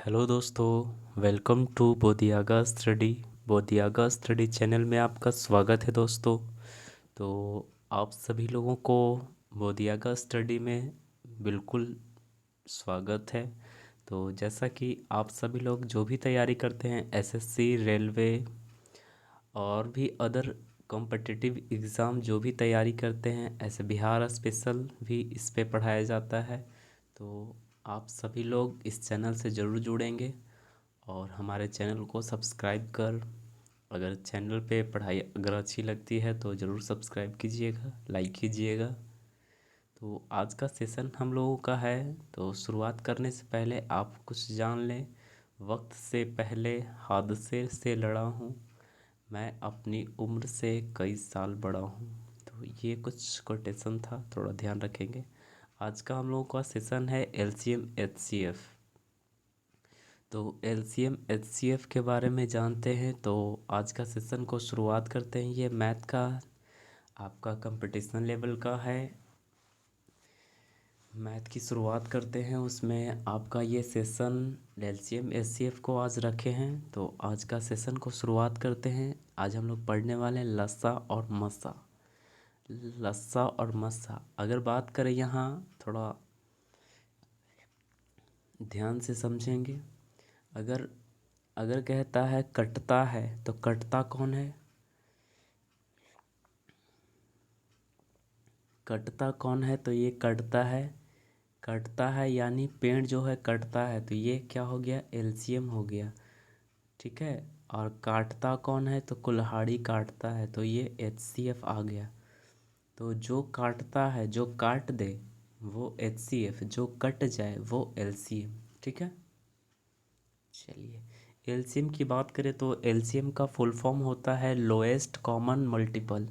Hello दोस्तों, welcome to बोधियागा study channel में आपका स्वागत है दोस्तों। तो आप सभी लोगों को बोधियागा स्टडी में बिल्कुल स्वागत है। तो जैसा कि आप सभी लोग जो भी तैयारी करते हैं एसएससी, रेलवे और भी अदर कॉम्पिटिटिव एग्ज़ाम जो भी तैयारी करते हैं, ऐसे बिहार स्पेशल भी इस पे पढ़ाया जाता है। तो आप सभी लोग इस चैनल से ज़रूर जुड़ेंगे और हमारे चैनल को सब्सक्राइब कर, अगर चैनल पे पढ़ाई अगर अच्छी लगती है तो ज़रूर सब्सक्राइब कीजिएगा, लाइक कीजिएगा। तो आज का सेशन हम लोगों का है, तो शुरुआत करने से पहले आप कुछ जान लें। वक्त से पहले हादसे से लड़ा हूँ, मैं अपनी उम्र से कई साल बड़ा हूँ। तो ये कुछ कोटेशन था, थोड़ा ध्यान रखेंगे। आज का हम लोगों का सेशन है एलसीएम एचसीएफ। तो एलसीएम एचसीएफ के बारे में जानते हैं। तो आज का सेशन को शुरुआत करते हैं। ये मैथ का आपका कंपटीशन लेवल का है। मैथ की शुरुआत करते हैं, उसमें आपका ये सेशन एलसीएम एचसीएफ को आज रखे हैं। तो आज का सेशन को शुरुआत करते हैं। आज हम लोग पढ़ने वाले हैं लस्सा और मस्सा। लस्सा और मस्सा अगर बात करें, यहाँ थोड़ा ध्यान से समझेंगे। अगर अगर कहता है कटता है, तो कटता कौन है? कटता कौन है? तो ये कटता है। कटता है यानी पेड़ जो है कटता है, तो ये क्या हो गया? एलसीएम हो गया। ठीक है। और काटता कौन है? तो कुल्हाड़ी काटता है, तो ये एचसीएफ आ गया। तो जो काटता है, जो काट दे वो एचसीएफ, जो कट जाए वो एलसीएम। ठीक है। चलिए, एलसीएम की बात करें तो एलसीएम का फुल फॉर्म होता है lowest common multiple.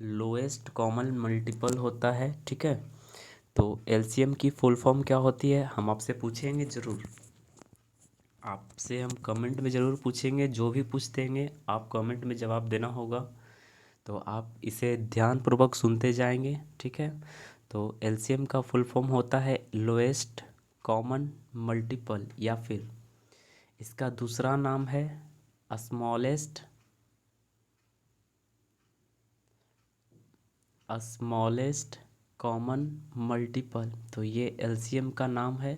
Lowest common multiple होता है। ठीक है। तो एलसीएम की फुल फॉर्म क्या होती है, हम आपसे पूछेंगे ज़रूर। आपसे हम कमेंट में ज़रूर पूछेंगे, जो भी पूछ देंगे आप कमेंट में जवाब देना होगा। तो आप इसे ध्यानपूर्वक सुनते जाएंगे। ठीक है। तो एलसीएम का फुल फॉर्म होता है लोएस्ट कॉमन मल्टीपल, या फिर इसका दूसरा नाम है स्मॉलेस्ट कॉमन मल्टीपल। तो ये एलसीएम का नाम है।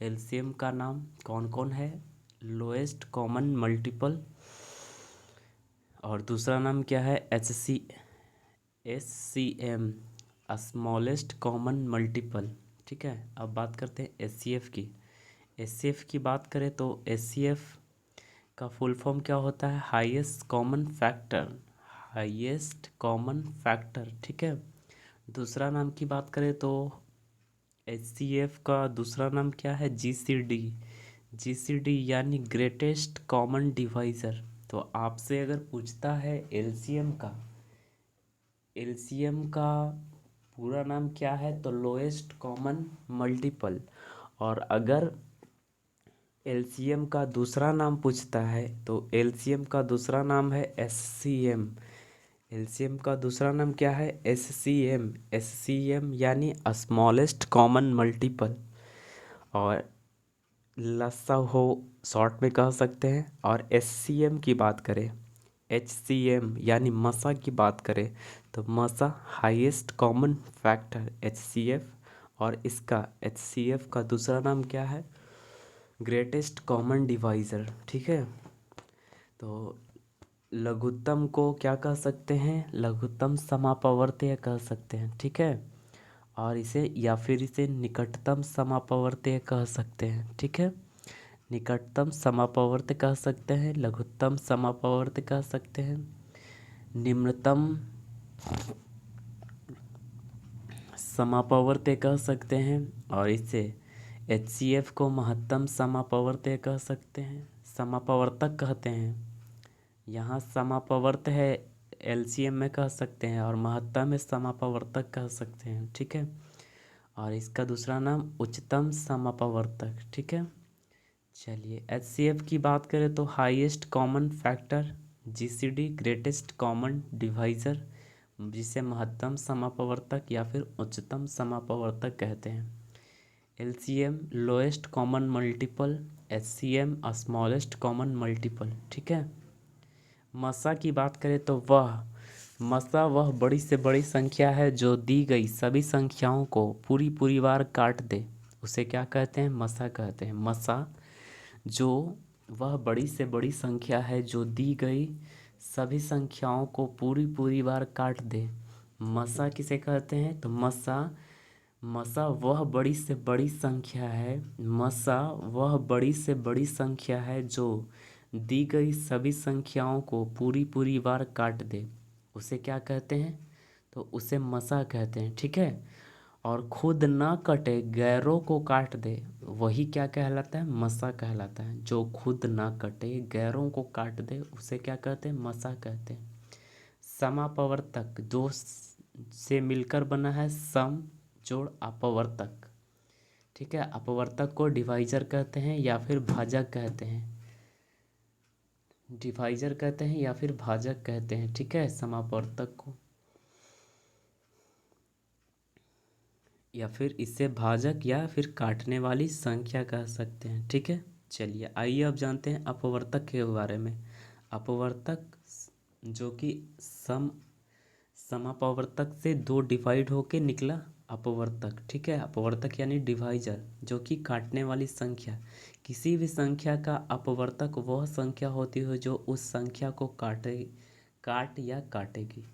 एलसीएम का नाम कौन कौन है? लोएस्ट कॉमन मल्टीपल, और दूसरा नाम क्या है? SCM, smallest common multiple. ठीक है। अब बात करते हैं एचसीएफ की। एचसीएफ की बात करें तो एचसीएफ का फुल फॉर्म क्या होता है? Highest common factor. Highest common factor. ठीक है। दूसरा नाम की बात करें तो एचसीएफ का दूसरा नाम क्या है? जीसीडी। जीसीडी यानी ग्रेटेस्ट कॉमन डिवाइज़र। तो आपसे अगर पूछता है एलसीएम का पूरा नाम क्या है, तो लोएस्ट कॉमन मल्टीपल। और अगर एलसीएम का दूसरा नाम पूछता है तो एलसीएम का दूसरा नाम है एससीएम। एलसीएम का दूसरा नाम क्या है? एससीएम। एससीएम यानी स्मॉलेस्ट कॉमन मल्टीपल। और लस्सा हो शॉर्ट में कह सकते हैं। और एचसीएम की बात करें, एचसीएम यानी मसा की बात करें, तो मसा हाईएस्ट कॉमन फैक्टर एचसीएफ। और इसका एचसीएफ का दूसरा नाम क्या है? Greatest common divisor. ठीक है। तो लघुत्तम को क्या कह सकते हैं? लघुत्तम समापवर्त्य कह सकते हैं। ठीक है। और इसे या फिर इसे निकटतम समापवर्त्य कह सकते हैं। ठीक है। निकटतम समापवर्त्य कह सकते हैं, लघुत्तम समापवर्त्य कह सकते हैं, निम्नतम समापवर्त्य कह सकते हैं, और इसे एचसीएफ को महत्तम समापवर्त्य कह सकते हैं, समापवर्तक कहते हैं। यहाँ समापवर्त्य है एलसीएम में कह सकते हैं, और महत्तम में समापवर्तक कह सकते हैं। ठीक है। और इसका दूसरा नाम उच्चतम समापवर्तक। ठीक है। चलिए, एचसीएफ की बात करें तो highest common factor, GCD greatest common divisor, जिसे महत्तम समापवर्तक या फिर उच्चतम समापवर्तक कहते हैं। LCM lowest common multiple, HCM smallest common multiple, ठीक है। मसा की बात करें तो मसा वह बड़ी से बड़ी संख्या है जो दी गई सभी संख्याओं को पूरी पूरी बार काट दे, उसे क्या कहते हैं, मसा कहते हैं। मसा जो वह बड़ी से बड़ी संख्या है जो दी गई सभी संख्याओं को पूरी पूरी बार काट दे, मसा किसे कहते हैं, तो मसा वह बड़ी से बड़ी संख्या है, मसा वह बड़ी से बड़ी संख्या है जो दी गई सभी संख्याओं को पूरी पूरी बार काट दे, उसे क्या कहते हैं, तो उसे मसा कहते हैं, ठीक है। और खुद ना कटे गैरों को काट दे, वही क्या कहलाता है, मसा कहलाता है। जो खुद ना कटे गैरों को काट दे उसे क्या कहते हैं, मसा कहते हैं। समापवर्तक जो से मिलकर बना है, सम जोड़ अपवर्तक, ठीक है। अपवर्तक को डिवाइजर कहते हैं या फिर भाजक कहते हैं, डिवाइजर कहते हैं या फिर भाजक कहते हैं, ठीक है, समापवर्तक को, या फिर इसे भाजक या फिर काटने वाली संख्या कह सकते हैं, ठीक है। चलिए आइए अब जानते हैं अपवर्तक के बारे में। अपवर्तक जो कि समापवर्तक से दो डिवाइड होके निकला अपवर्तक, ठीक है। अपवर्तक यानी डिवाइजर जो कि काटने वाली संख्या, किसी भी संख्या का अपवर्तक वह संख्या होती है जो उस संख्या को काट या काटेगी।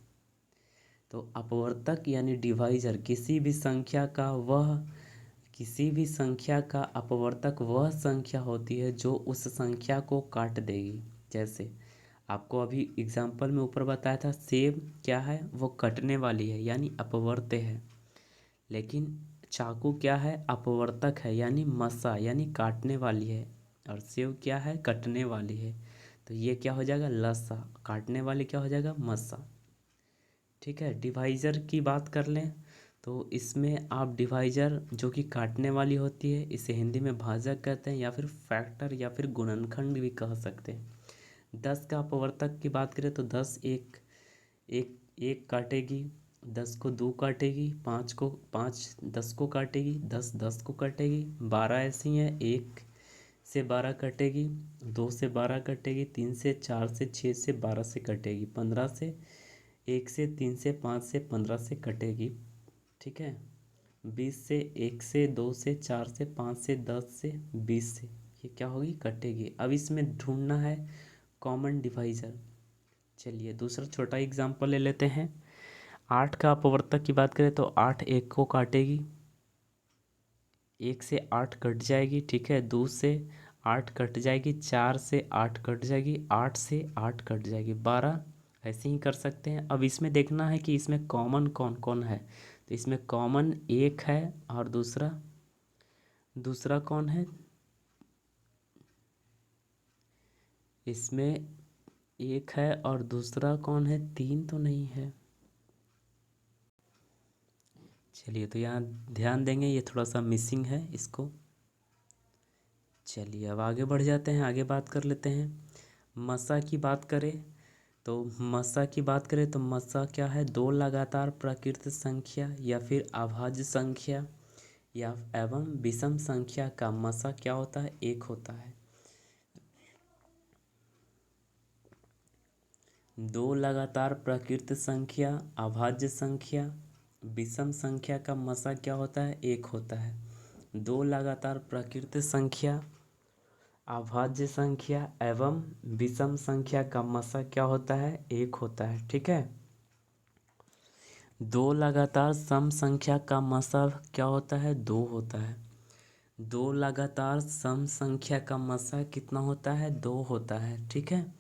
तो अपवर्तक यानी डिवाइजर किसी भी संख्या का अपवर्तक वह संख्या होती है जो उस संख्या को काट देगी। जैसे आपको अभी एग्जाम्पल में ऊपर बताया था, सेब क्या है, वो कटने वाली है यानी अपवर्त्य है, लेकिन चाकू क्या है, अपवर्तक है यानी मसा यानी काटने वाली है, और सेब क्या है, कटने वाली है। तो ये क्या हो जाएगा, लसा, काटने वाली क्या हो जाएगा, मसा, ठीक है। डिवाइजर की बात कर लें तो इसमें आप डिवाइजर जो कि काटने वाली होती है, इसे हिंदी में भाजक कहते हैं या फिर फैक्टर या फिर गुणनखंड भी कह सकते हैं। 10 का अपवर्तक की बात करें तो 10 एक एक एक काटेगी, 10 को 2 काटेगी, 5 को 5 10 को काटेगी, 10 10 को काटेगी, 12 ऐसी है, 1 से 12 कटेगी, 2 से 12 कटेगी, 3 से 4 से 6 से 12 से कटेगी, 15 से 1 से 3 से 5 से 15 से कटेगी, ठीक है। 20 से 1 से 2 से 4 से 5 से 10 से 20 से, ये क्या होगी, कटेगी। अब इसमें ढूंढना है कॉमन डिवाइजर। चलिए दूसरा छोटा एग्जांपल ले लेते हैं। 8 का अपवर्तक की बात करें तो 8 1 को काटेगी, 1 से 8 कट जाएगी, ठीक है। 2 से 8 कट जाएगी, 4 से 8 कट जाएगी, 8 से 8 कट जाएगी, 12 ऐसे ही कर सकते हैं। अब इसमें देखना है कि इसमें कॉमन कौन कौन है, तो इसमें कॉमन 1 है और दूसरा कौन है, इसमें 1 है और दूसरा कौन है, 3 तो नहीं है। चलिए तो यहाँ ध्यान देंगे, ये थोड़ा सा मिसिंग है इसको। चलिए अब आगे बढ़ जाते हैं, आगे बात कर लेते हैं। मसा की बात करें तो मसा क्या है, दो लगातार प्राकृत संख्या या फिर अभाज्य संख्या या एवं विषम संख्या का मसा क्या होता है, एक होता है। दो लगातार प्राकृत संख्या, अभाज्य संख्या, विषम संख्या का मसा क्या होता है, एक होता है। दो लगातार प्राकृत संख्या, अभाज्य संख्या एवं विषम संख्या का मसा क्या होता है, एक होता है, ठीक है। दो लगातार सम संख्या का मसा क्या होता है, दो होता है। दो लगातार सम संख्या का मसा कितना होता है, दो होता है, ठीक है।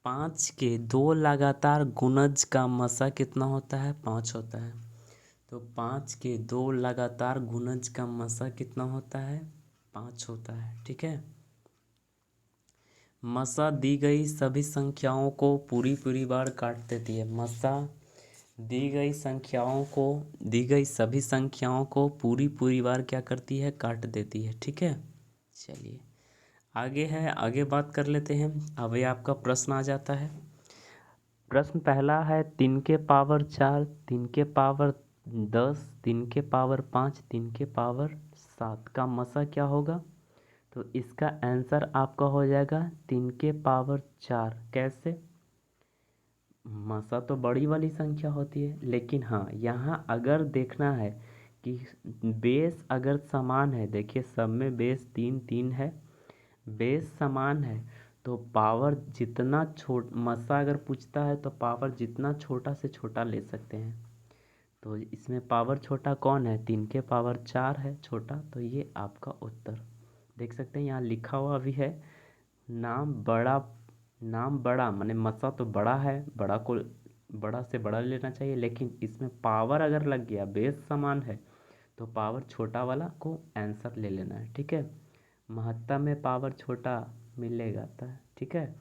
5 के दो लगातार गुणज का मसा कितना होता है, 5 होता है। तो 5 के दो लगातार गुणज का मसा कितना होता है, 5 होता है, ठीक है। मसा दी गई सभी संख्याओं को पूरी पूरी बार काट देती है। मसा दी गई सभी संख्याओं को पूरी पूरी बार क्या करती है, काट देती है, ठीक है। चलिए आगे बात कर लेते हैं। अब ये आपका प्रश्न आ जाता है। प्रश्न पहला है 3 के पावर 4, 3 के पावर 10, 3 के पावर 5, 3 के पावर 7 का मसा क्या होगा। तो इसका आंसर आपका हो जाएगा 3 के पावर 4। कैसे? मसा तो बड़ी वाली संख्या होती है, लेकिन हाँ यहाँ अगर देखना है कि बेस अगर समान है, देखिए सब में बेस 3 3 है, बेस समान है, तो पावर जितना मसा अगर पूछता है तो पावर जितना छोटा से छोटा ले सकते हैं। तो इसमें पावर छोटा कौन है? 3 के पावर 4 है छोटा, तो ये आपका उत्तर। देख सकते हैं यहाँ लिखा हुआ भी है, नाम बड़ा, नाम बड़ा माने मसा तो बड़ा है, बड़ा को बड़ा से बड़ा लेना चाहिए, लेकिन इसमें पावर अगर लग गया, बेस समान है, तो पावर छोटा वाला को आंसर ले लेना है। ठीक है, महत्ता में पावर छोटा मिलेगा था। ठीक है,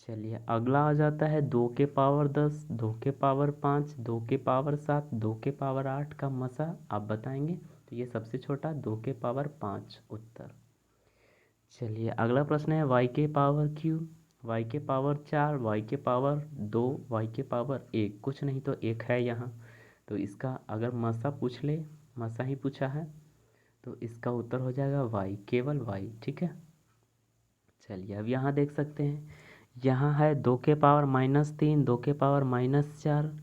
चलिए अगला आ जाता है 2 के पावर 10, 2 के पावर 5, 2 के पावर 7, 2 के पावर 8 का मसा आप बताएंगे। तो ये सबसे छोटा 2 के पावर 5 उत्तर। चलिए अगला प्रश्न है y के पावर क्यूब, y के पावर 4, y के पावर 2, y के पावर 1, कुछ नहीं तो 1 है यहाँ। तो इसका अगर मसा पूछ ले, मसा ही पूछा है, तो इसका उत्तर हो जाएगा y, केवल y। ठीक है, चलिए अब यहाँ देख सकते हैं, यहाँ है 2 के पावर -3, 2 के पावर -4,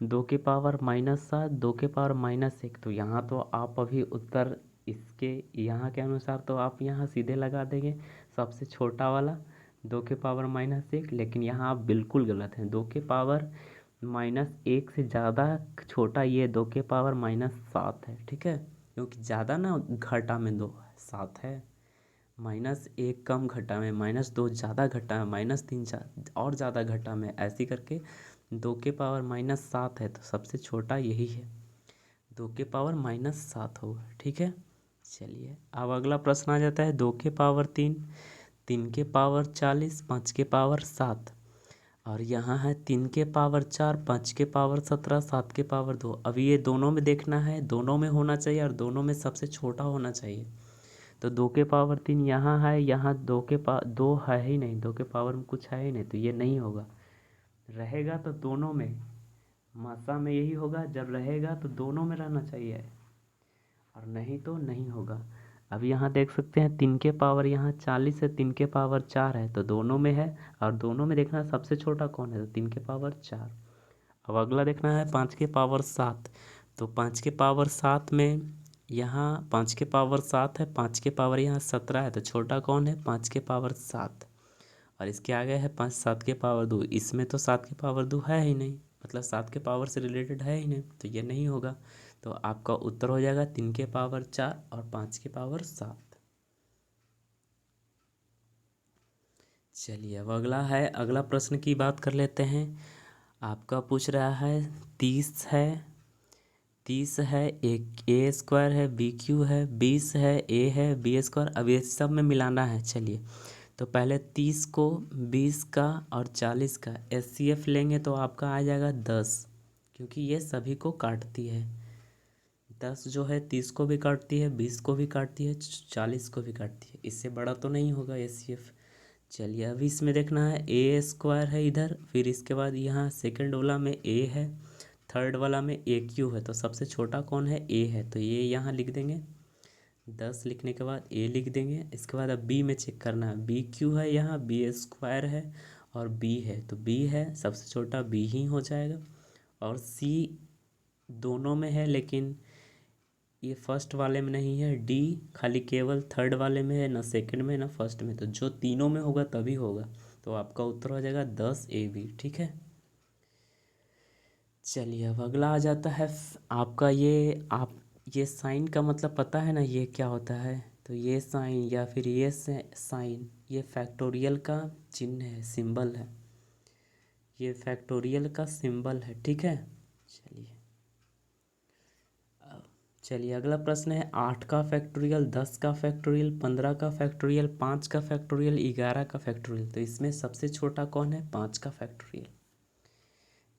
2 के पावर -7, 2 के पावर -1। तो यहाँ तो आप अभी उत्तर इसके यहाँ के अनुसार तो आप यहाँ सीधे लगा देंगे सबसे छोटा वाला 2 के पावर -1, लेकिन यहाँ आप बिल्कुल गलत हैं। 2 के पावर -1 से ज़्यादा छोटा ये 2 के पावर -7 है। ठीक है, क्योंकि ज़्यादा ना घटा में 2 7 है, -1 कम घटा में, -2 ज़्यादा घटा में, -3 और ज़्यादा घटा में, ऐसे करके 2 के पावर -7 है, तो सबसे छोटा यही है, 2 के पावर -7 होगा। ठीक है, चलिए अब अगला प्रश्न आ जाता है 2 के पावर 3, 3 के पावर 40, 5 के पावर 7, और यहाँ है 3 के पावर 4, 5 के पावर 17, 7 के पावर 2। अभी ये दोनों में देखना है, दोनों में होना चाहिए और दोनों में सबसे छोटा होना चाहिए। तो 2 के पावर 3 यहाँ है, यहाँ 2 है ही नहीं, 2 के पावर में कुछ है ही नहीं, तो ये नहीं होगा। रहेगा तो दोनों में, मसा में यही होगा, जब रहेगा तो दोनों में रहना चाहिए, और नहीं तो नहीं होगा। अब यहाँ देख सकते हैं 3 के पावर यहाँ 40 है, 3 के पावर 4 है, तो दोनों में है, और दोनों में देखना सबसे छोटा कौन है, तो 3 के पावर 4। अब अगला देखना है 5 के पावर 7, तो 5 के पावर 7 में यहाँ 5 के पावर 7 है, 5 के पावर यहाँ 17 है, तो छोटा कौन है, 5 के पावर 7। और इसके आगे है 7 के पावर 2, इसमें तो 7 के पावर 2 है ही नहीं, मतलब 7 के पावर से रिलेटेड है ही नहीं, तो ये नहीं होगा। तो आपका उत्तर हो जाएगा 3 के पावर 4 और 5 के पावर 7। चलिए अब अगला है, अगला प्रश्न की बात कर लेते हैं। आपका पूछ रहा है 30 है, 30 है, एक A² है, BQ है, 20 है, A है, B²। अब ये सब में मिलाना है। चलिए तो पहले 30 को 20 का और 40 का HCF लेंगे तो आपका आ जाएगा 10, क्योंकि ये सभी को काटती है। 10 जो है 30 को भी काटती है, 20 को भी काटती है, 40 को भी काटती है, इससे बड़ा तो नहीं होगा HCF। चलिए अभी इसमें देखना है A² है इधर, फिर इसके बाद यहाँ सेकंड वाला में A है, थर्ड वाला में AQ है, तो सबसे छोटा कौन है, A है, तो ये यहाँ लिख देंगे। 10 लिखने के बाद A लिख देंगे। इसके बाद अब B में चेक करना है, BQ है, यहाँ B² है और B है, तो B है सबसे छोटा, B ही हो जाएगा। और C दोनों में है, लेकिन ये फर्स्ट वाले में नहीं है, D खाली केवल थर्ड वाले में है, ना सेकंड में ना फर्स्ट में, तो जो तीनों में होगा तभी होगा। तो आपका उत्तर हो जाएगा 10 AB। ठीक है, चलिए अब अगला आ जाता है आपका ये साइन का मतलब पता है ना, ये क्या होता है, तो ये साइन या फिर ये साइन, ये फैक्टोरियल का चिन्ह है, सिंबल है, ये फैक्टोरियल का सिंबल है। ठीक है, चलिए चलिए अगला प्रश्न है 8 का फैक्टोरियल, 10 का फैक्टोरियल, 15 का फैक्टोरियल, 5 का फैक्टोरियल, 11 का फैक्टोरियल। तो इसमें सबसे छोटा कौन है, 5 का फैक्टोरियल।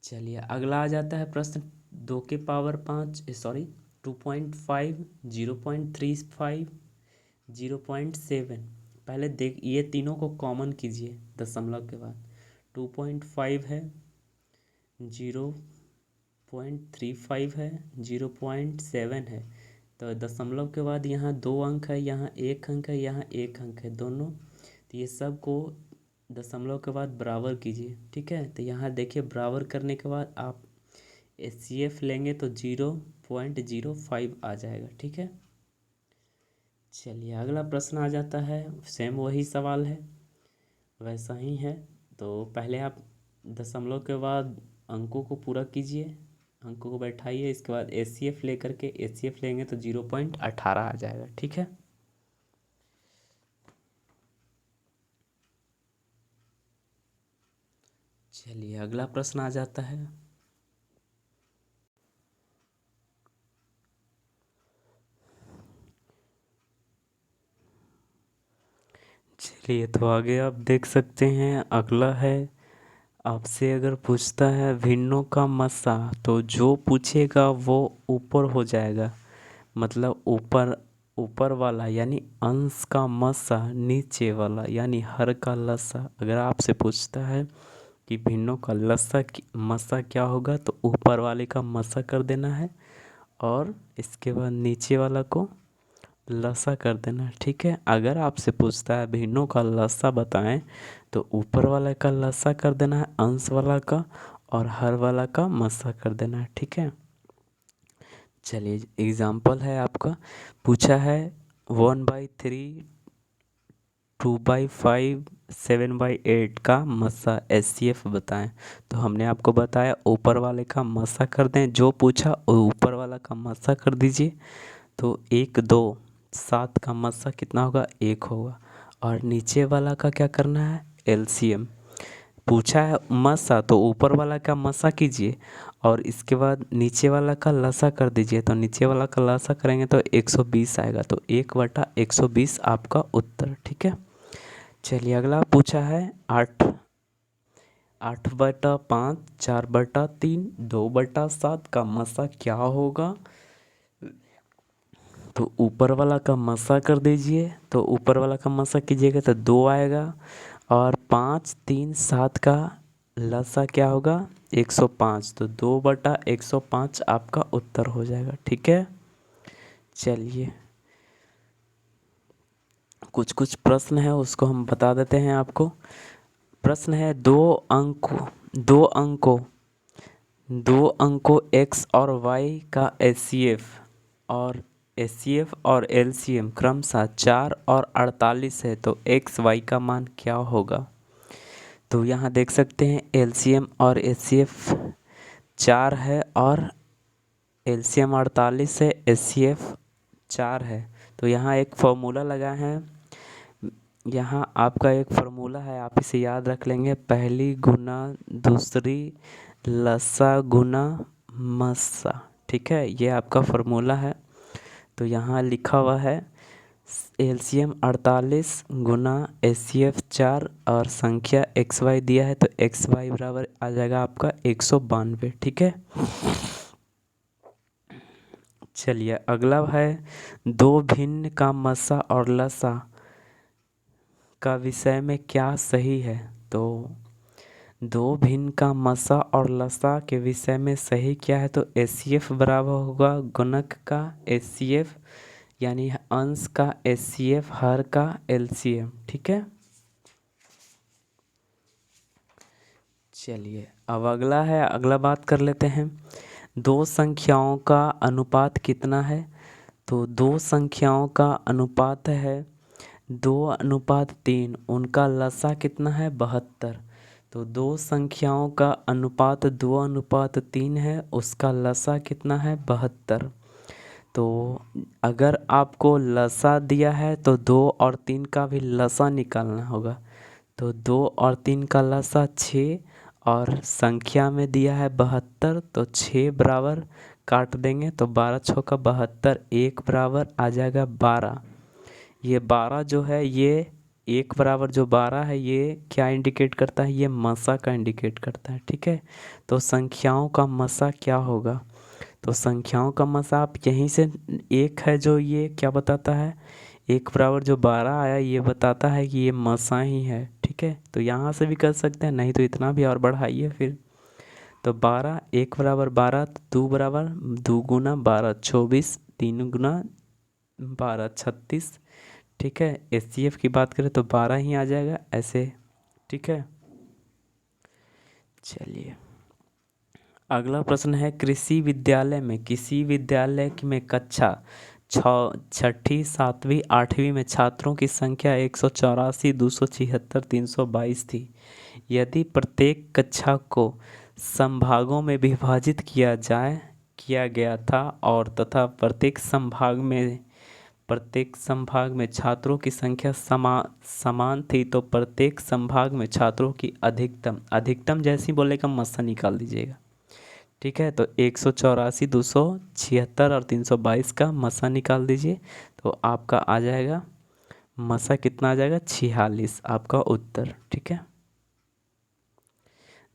चलिए अगला आ जाता है प्रश्न 2 के पावर 5 सॉरी 2.5, 0.35, 0.7। पहले देख ये तीनों को कॉमन कीजिए दशमलव के बाद। 2.5 है, 0.35 है, 0.7 है, तो दशमलव के बाद यहाँ 2 अंक है, यहाँ 1 अंक है, यहाँ 1 अंक है दोनों। तो ये सब को दशमलव के बाद बराबर कीजिए। ठीक है, तो यहाँ देखिए बराबर करने के बाद आप HCF लेंगे तो 0.05 आ जाएगा। ठीक है, चलिए अगला प्रश्न आ जाता है। सेम वही सवाल है, वैसा ही है। तो पहले आप दशमलव के बाद अंकों को पूरा कीजिए, अंकों को बैठाइए, इसके बाद HCF लेकर के HCF लेंगे तो 0.18 आ जाएगा। ठीक है, चलिए अगला प्रश्न आ जाता है। चलिए तो आगे आप देख सकते हैं, अगला है आपसे अगर पूछता है भिन्नों का मस्सा, तो जो पूछेगा वो ऊपर हो जाएगा। मतलब ऊपर ऊपर वाला यानी अंश का मस्सा, नीचे वाला यानी हर का लस्सा। अगर आपसे पूछता है कि भिन्नों का लस्सा मस्सा क्या होगा, तो ऊपर वाले का मस्सा कर देना है और इसके बाद नीचे वाला को लसा कर देना। ठीक है, अगर आपसे पूछता है भिन्नों का लसा बताएं, तो ऊपर वाला का लसा कर देना है, अंश वाला का, और हर वाला का मसा कर देना है। ठीक है, चलिए एग्जाम्पल है आपका, पूछा है 1/3, 2/5, 7/8 का मसा HCF बताएं। तो हमने आपको बताया ऊपर वाले का मसा कर दें, जो पूछा ऊपर वाला का मसा कर दीजिए। तो 1, 2, 7 का मस्सा कितना होगा, 1 होगा। और नीचे वाला का क्या करना है, LCM। पूछा है मस्सा तो ऊपर वाला का मस्सा कीजिए और इसके बाद नीचे वाला का लसा कर दीजिए। तो नीचे वाला का लसा करेंगे तो 120 आएगा। तो 1/120 आपका उत्तर। ठीक है, चलिए अगला पूछा है 8/5, 4/3, 2/7 का मस्सा क्या होगा। तो ऊपर वाला का मसा कर दीजिए। तो ऊपर वाला का मसा कीजिएगा तो 2 आएगा, और 5, 3, 7 का लसा क्या होगा, 105। तो 2/105 आपका उत्तर हो जाएगा। ठीक है, चलिए कुछ कुछ प्रश्न है उसको हम बता देते हैं आपको। प्रश्न है दो अंकों x और y का HCF और LCM क्रमशः 4 और 48 है, तो XY का मान क्या होगा। तो यहाँ देख सकते हैं LCM और HCF 4 है और LCM 48 है, HCF 4 है। तो यहाँ एक फॉर्मूला लगा है, यहाँ आपका एक फार्मूला है, आप इसे याद रख लेंगे, पहली गुना दूसरी लसा गुना मस्सा। ठीक है, ये आपका फार्मूला है। तो यहाँ लिखा हुआ है LCM 48 गुना HCF 4 और संख्या XY दिया है, तो XY बराबर आ जाएगा आपका 192। ठीक है, चलिए अगला है दो भिन्न का मस्सा और लसा का विषय में क्या सही है। तो दो भिन्न का मस्सा और लसा के विषय में सही क्या है, तो HCF बराबर होगा गुणक का HCF यानी अंश का HCF हर का LCM। ठीक है, चलिए अब अगला है, अगला बात कर लेते हैं, दो संख्याओं का अनुपात कितना है। तो दो संख्याओं का अनुपात है 2:3, उनका लसा कितना है, 72। तो दो संख्याओं का अनुपात 2:3 है, उसका लसा कितना है, 72। तो अगर आपको लसा दिया है तो 2 और 3 का भी लसा निकालना होगा। तो 2 और 3 का लसा 6, और संख्या में दिया है 72, तो 6 बराबर काट देंगे तो 12 6 का 72, 1 बराबर आ जाएगा 12। ये 12 जो है, ये 1 बराबर जो 12 है, ये क्या इंडिकेट करता है, ये मसा का इंडिकेट करता है। ठीक है, तो संख्याओं का मसा क्या होगा। तो संख्याओं का मसा आप यहीं से, एक है जो ये क्या बताता है, 1 बराबर जो 12 आया ये बताता है कि ये मसा ही है। ठीक है, तो यहाँ से भी कर सकते हैं, नहीं तो इतना भी और बढ़ाइए फिर। तो 12, 1 बराबर 12, 2 बराबर 2 गुना 12 24, 3 गुना 12 36। ठीक है, एचसीएफ की बात करें तो 12 ही आ जाएगा ऐसे। ठीक है, चलिए अगला प्रश्न है, कृषि विद्यालय में किसी विद्यालय में कक्षा छठी, सातवीं, आठवीं में छात्रों की संख्या 184, 276, 322 थी। यदि प्रत्येक कक्षा को संभागों में विभाजित किया गया था और तथा प्रत्येक संभाग में छात्रों की संख्या समान थी, तो प्रत्येक संभाग में छात्रों की अधिकतम जैसी बोलेगा मसा निकाल दीजिएगा। ठीक है, तो 184, 276 और 322 का मसा निकाल दीजिए, तो आपका आ जाएगा मसा कितना आ जाएगा 46, आपका उत्तर। ठीक है,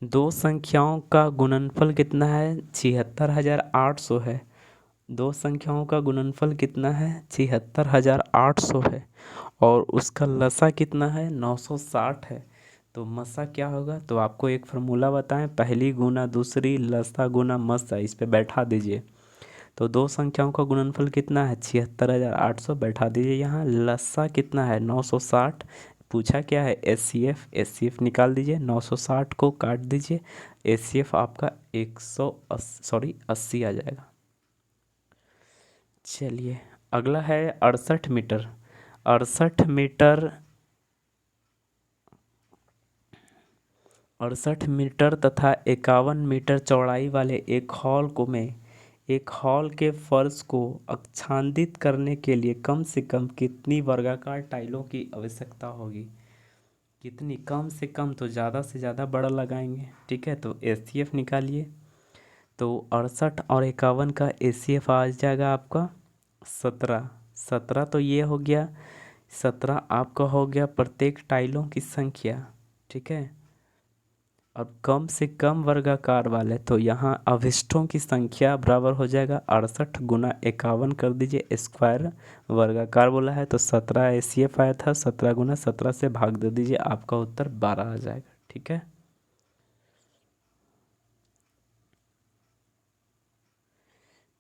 दो संख्याओं का गुणनफल कितना है 76,800 है। दो संख्याओं का गुणनफल कितना है 76,800 है और उसका लसा कितना है 960 है। तो मसा क्या होगा, तो आपको एक फार्मूला बताएं, पहली गुना दूसरी लसा गुना मसा, इस पे बैठा दीजिए। तो दो संख्याओं का गुणनफल कितना है 76,800, बैठा दीजिए यहाँ। लसा कितना है 960, पूछा क्या है एच सी एफ निकाल दीजिए। 960 को काट दीजिए, एच सी एफ आपका 80 आ जाएगा। चलिए अगला है 68 मीटर। 68 मीटर 68 मीटर तथा 51 मीटर चौड़ाई वाले एक हॉल के फर्श को आच्छादित करने के लिए कम से कम कितनी वर्गाकार टाइलों की आवश्यकता होगी। कितनी, कम से कम तो ज़्यादा से ज़्यादा बड़ा लगाएंगे। ठीक है, तो एच सी एफ निकालिए। तो 68 और 51 का एच सी एफ आ जाएगा आपका 17। 17 तो ये हो गया, 17 आपका हो गया प्रत्येक टाइलों की संख्या। ठीक है, अब कम से कम वर्गाकार वाले, तो यहाँ अवशिष्टों की संख्या बराबर हो जाएगा 68 गुना 51 कर दीजिए स्क्वायर, वर्गाकार बोला है तो 17 एच सी एफ आया था, 17 गुना 17 से भाग दे दीजिए, आपका उत्तर 12 आ जाएगा। ठीक है,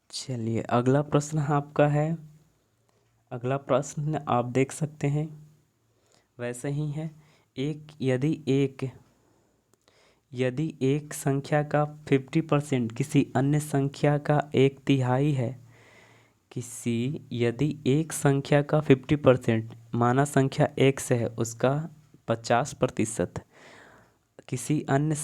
चलिए अगला प्रश्न आपका है। अगला प्रश्न आप देख सकते हैं वैसे ही है। यदि एक संख्या का 50% किसी अन्य संख्या का एक तिहाई है, यदि एक संख्या का 50%, माना संख्या x है, उसका 50%, किसी अन्य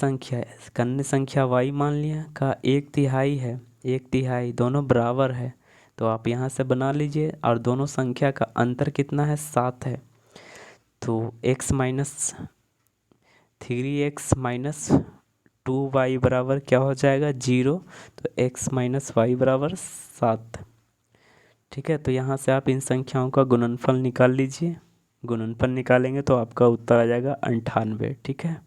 संख्या y मान लिया का एक तिहाई है, एक तिहाई दोनों बराबर है, तो आप यहाँ से बना लीजिए। और दोनों संख्या का अंतर कितना है 7 है, तो x-3x-2y बराबर क्या हो जाएगा 0, तो x-y बराबर 7। ठीक है, तो यहाँ से आप इन संख्याओं का गुणनफल निकाल लीजिए। गुणनफल निकालेंगे तो आपका उत्तर आ जाएगा 98। ठीक है,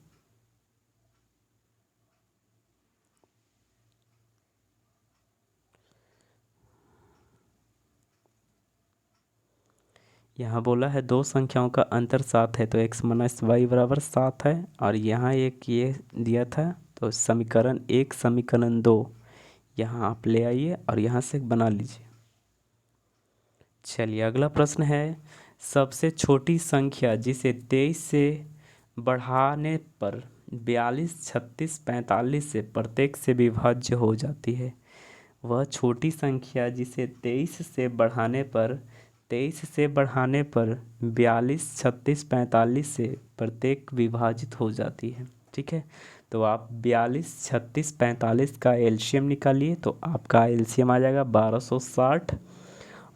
यहाँ बोला है दो संख्याओं का अंतर 7 है, तो x-y बराबर 7 है। और यहाँ एक ये दिया था, तो समीकरण 1 समीकरण 2 यहाँ आप ले आइए और यहाँ से बना लीजिए। चलिए अगला प्रश्न है, सबसे छोटी संख्या जिसे 23 से बढ़ाने पर 42, 36, 45 से प्रत्येक से विभाज्य हो जाती है, वह छोटी संख्या जिसे 23 से बढ़ाने पर 42, 36, 45 से प्रत्येक विभाजित हो जाती है। ठीक है, तो आप 42, 36, 45 का एलसीएम निकालिए, तो आपका एलसीएम आ जाएगा 1260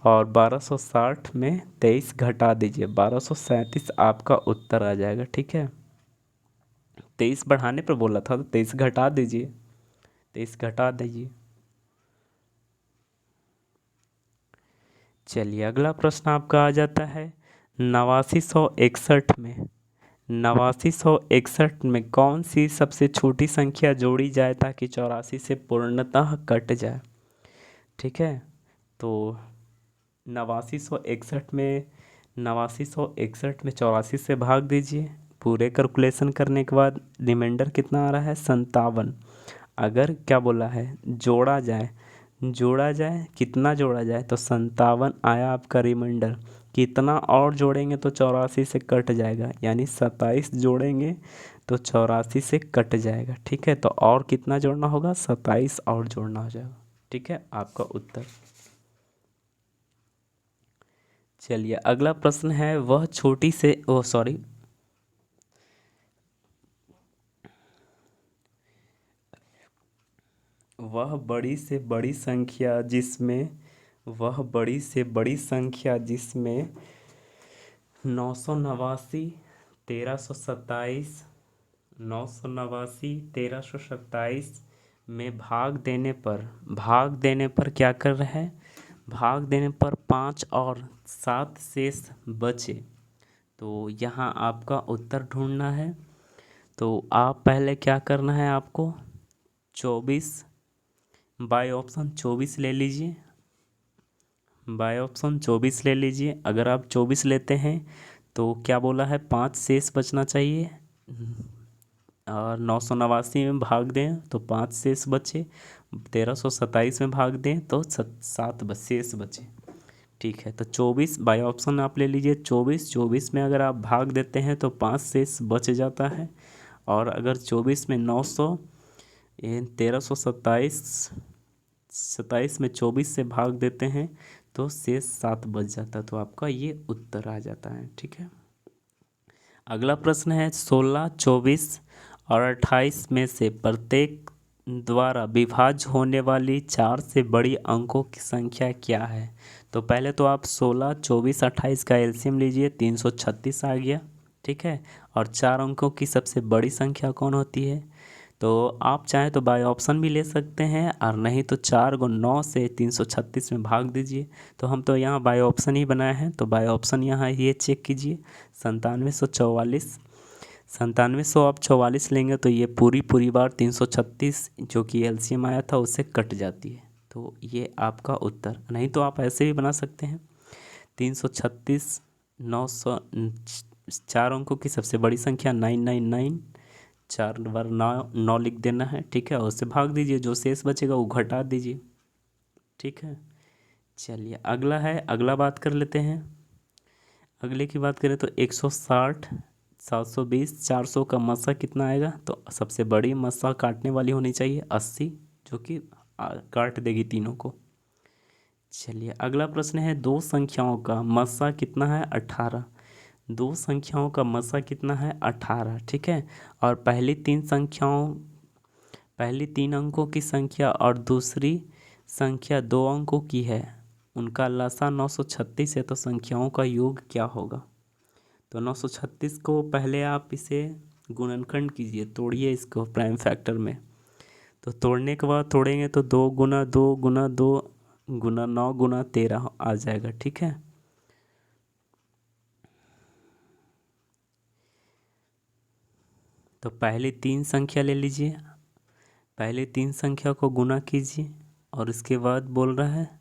और 1260 में 23 घटा दीजिए, 1237 आपका उत्तर आ जाएगा। ठीक है, 23 बढ़ाने पर बोला था तो 23 घटा दीजिए, 23 घटा दीजिए। चलिए अगला प्रश्न आपका आ जाता है 8961 में। 8961 में कौन सी सबसे छोटी संख्या जोड़ी जाए ताकि 84 से पूर्णतः कट जाए। ठीक है, तो 8961 में 84 से भाग दीजिए। पूरे कैलकुलेशन करने के बाद रिमाइंडर कितना आ रहा है 57। अगर क्या बोला है, जोड़ा जाए, जोड़ा जाए, कितना जोड़ा जाए, तो 57 आया आपका रिमाइंडर। कितना और जोड़ेंगे तो 84 से कट जाएगा, यानी 27 जोड़ेंगे तो 84 से कट जाएगा। ठीक है, तो और कितना जोड़ना होगा, 27 और जोड़ना हो जाएगा। ठीक है, आपका उत्तर। चलिए अगला प्रश्न है, वह छोटी से ओ सॉरी वह बड़ी से बड़ी संख्या जिसमें वह बड़ी से बड़ी संख्या जिसमें 989, 1327, 989, 1327 में भाग देने पर क्या कर रहे हैं, भाग देने पर 5 और 7 शेष बचे। तो यहाँ आपका उत्तर ढूंढना है। तो आप पहले क्या करना है आपको, 24 बाय ऑप्शन 24 ले लीजिए, बाय ऑप्शन 24 ले लीजिए। अगर आप 24 लेते हैं तो क्या बोला है, 5 शेष बचना चाहिए, और 989 में भाग दें तो 5 शेष बचे, 1327 में भाग दें तो 7 शेष बचे। ठीक है, तो 24 बाय ऑप्शन आप ले लीजिए, 24 में अगर आप भाग देते हैं तो 5 शेष बच जाता है, और अगर 24 में 1327 में 24 से भाग देते हैं तो शेष 7 बच जाता है। तो आपका ये उत्तर आ जाता है। ठीक है, अगला प्रश्न है, 16, 24 और 28 में से प्रत्येक द्वारा विभाज्य होने वाली 4 से बड़ी अंकों की संख्या क्या है। तो पहले तो आप 16, 24, 28 का एलसीएम लीजिए, 336 आ गया। ठीक है, और 4 अंकों की सबसे बड़ी संख्या कौन होती है। तो आप चाहें तो बाय ऑप्शन भी ले सकते हैं, और नहीं तो 4 को 9 से 336 में भाग दीजिए। तो हम तो यहाँ बाय ऑप्शन ही बनाए हैं, तो बाय ऑप्शन यहाँ ये चेक कीजिए, 9744, 9700 आप 44 लेंगे तो ये पूरी बार 336 जो कि एलसीएम आया था उससे कट जाती है। तो ये आपका उत्तर। नहीं तो आप ऐसे भी बना सकते हैं, 336, 900, 4 अंकों की सबसे बड़ी संख्या 999, 4 बार 9 लिख देना है। ठीक है, और उससे भाग दीजिए, जो शेष बचेगा वो घटा दीजिए। ठीक है, चलिए अगला है, अगला बात कर लेते हैं। अगले की बात करें तो 160, 720, 400 का मस्सा कितना आएगा। तो सबसे बड़ी मस्सा काटने वाली होनी चाहिए 80, जो कि काट देगी तीनों को। चलिए अगला प्रश्न है, दो संख्याओं का मस्सा कितना है, 18। दो संख्याओं का मस्सा कितना है, 18। ठीक है, और पहली तीन अंकों की संख्या और दूसरी संख्या 2 अंकों की है, उनका लसा 936 है, तो संख्याओं का योग क्या होगा। तो 936 को पहले आप इसे गुणनखंड कीजिए, तोड़िए इसको प्राइम फैक्टर में। तो तोड़ने के बाद तोड़ेंगे तो 2 गुना 2 गुना 2 गुना 9 गुना 13 आ जाएगा। ठीक है, तो पहली 3 संख्या ले लीजिए, पहली 3 संख्या को गुना कीजिए, और उसके बाद बोल रहा है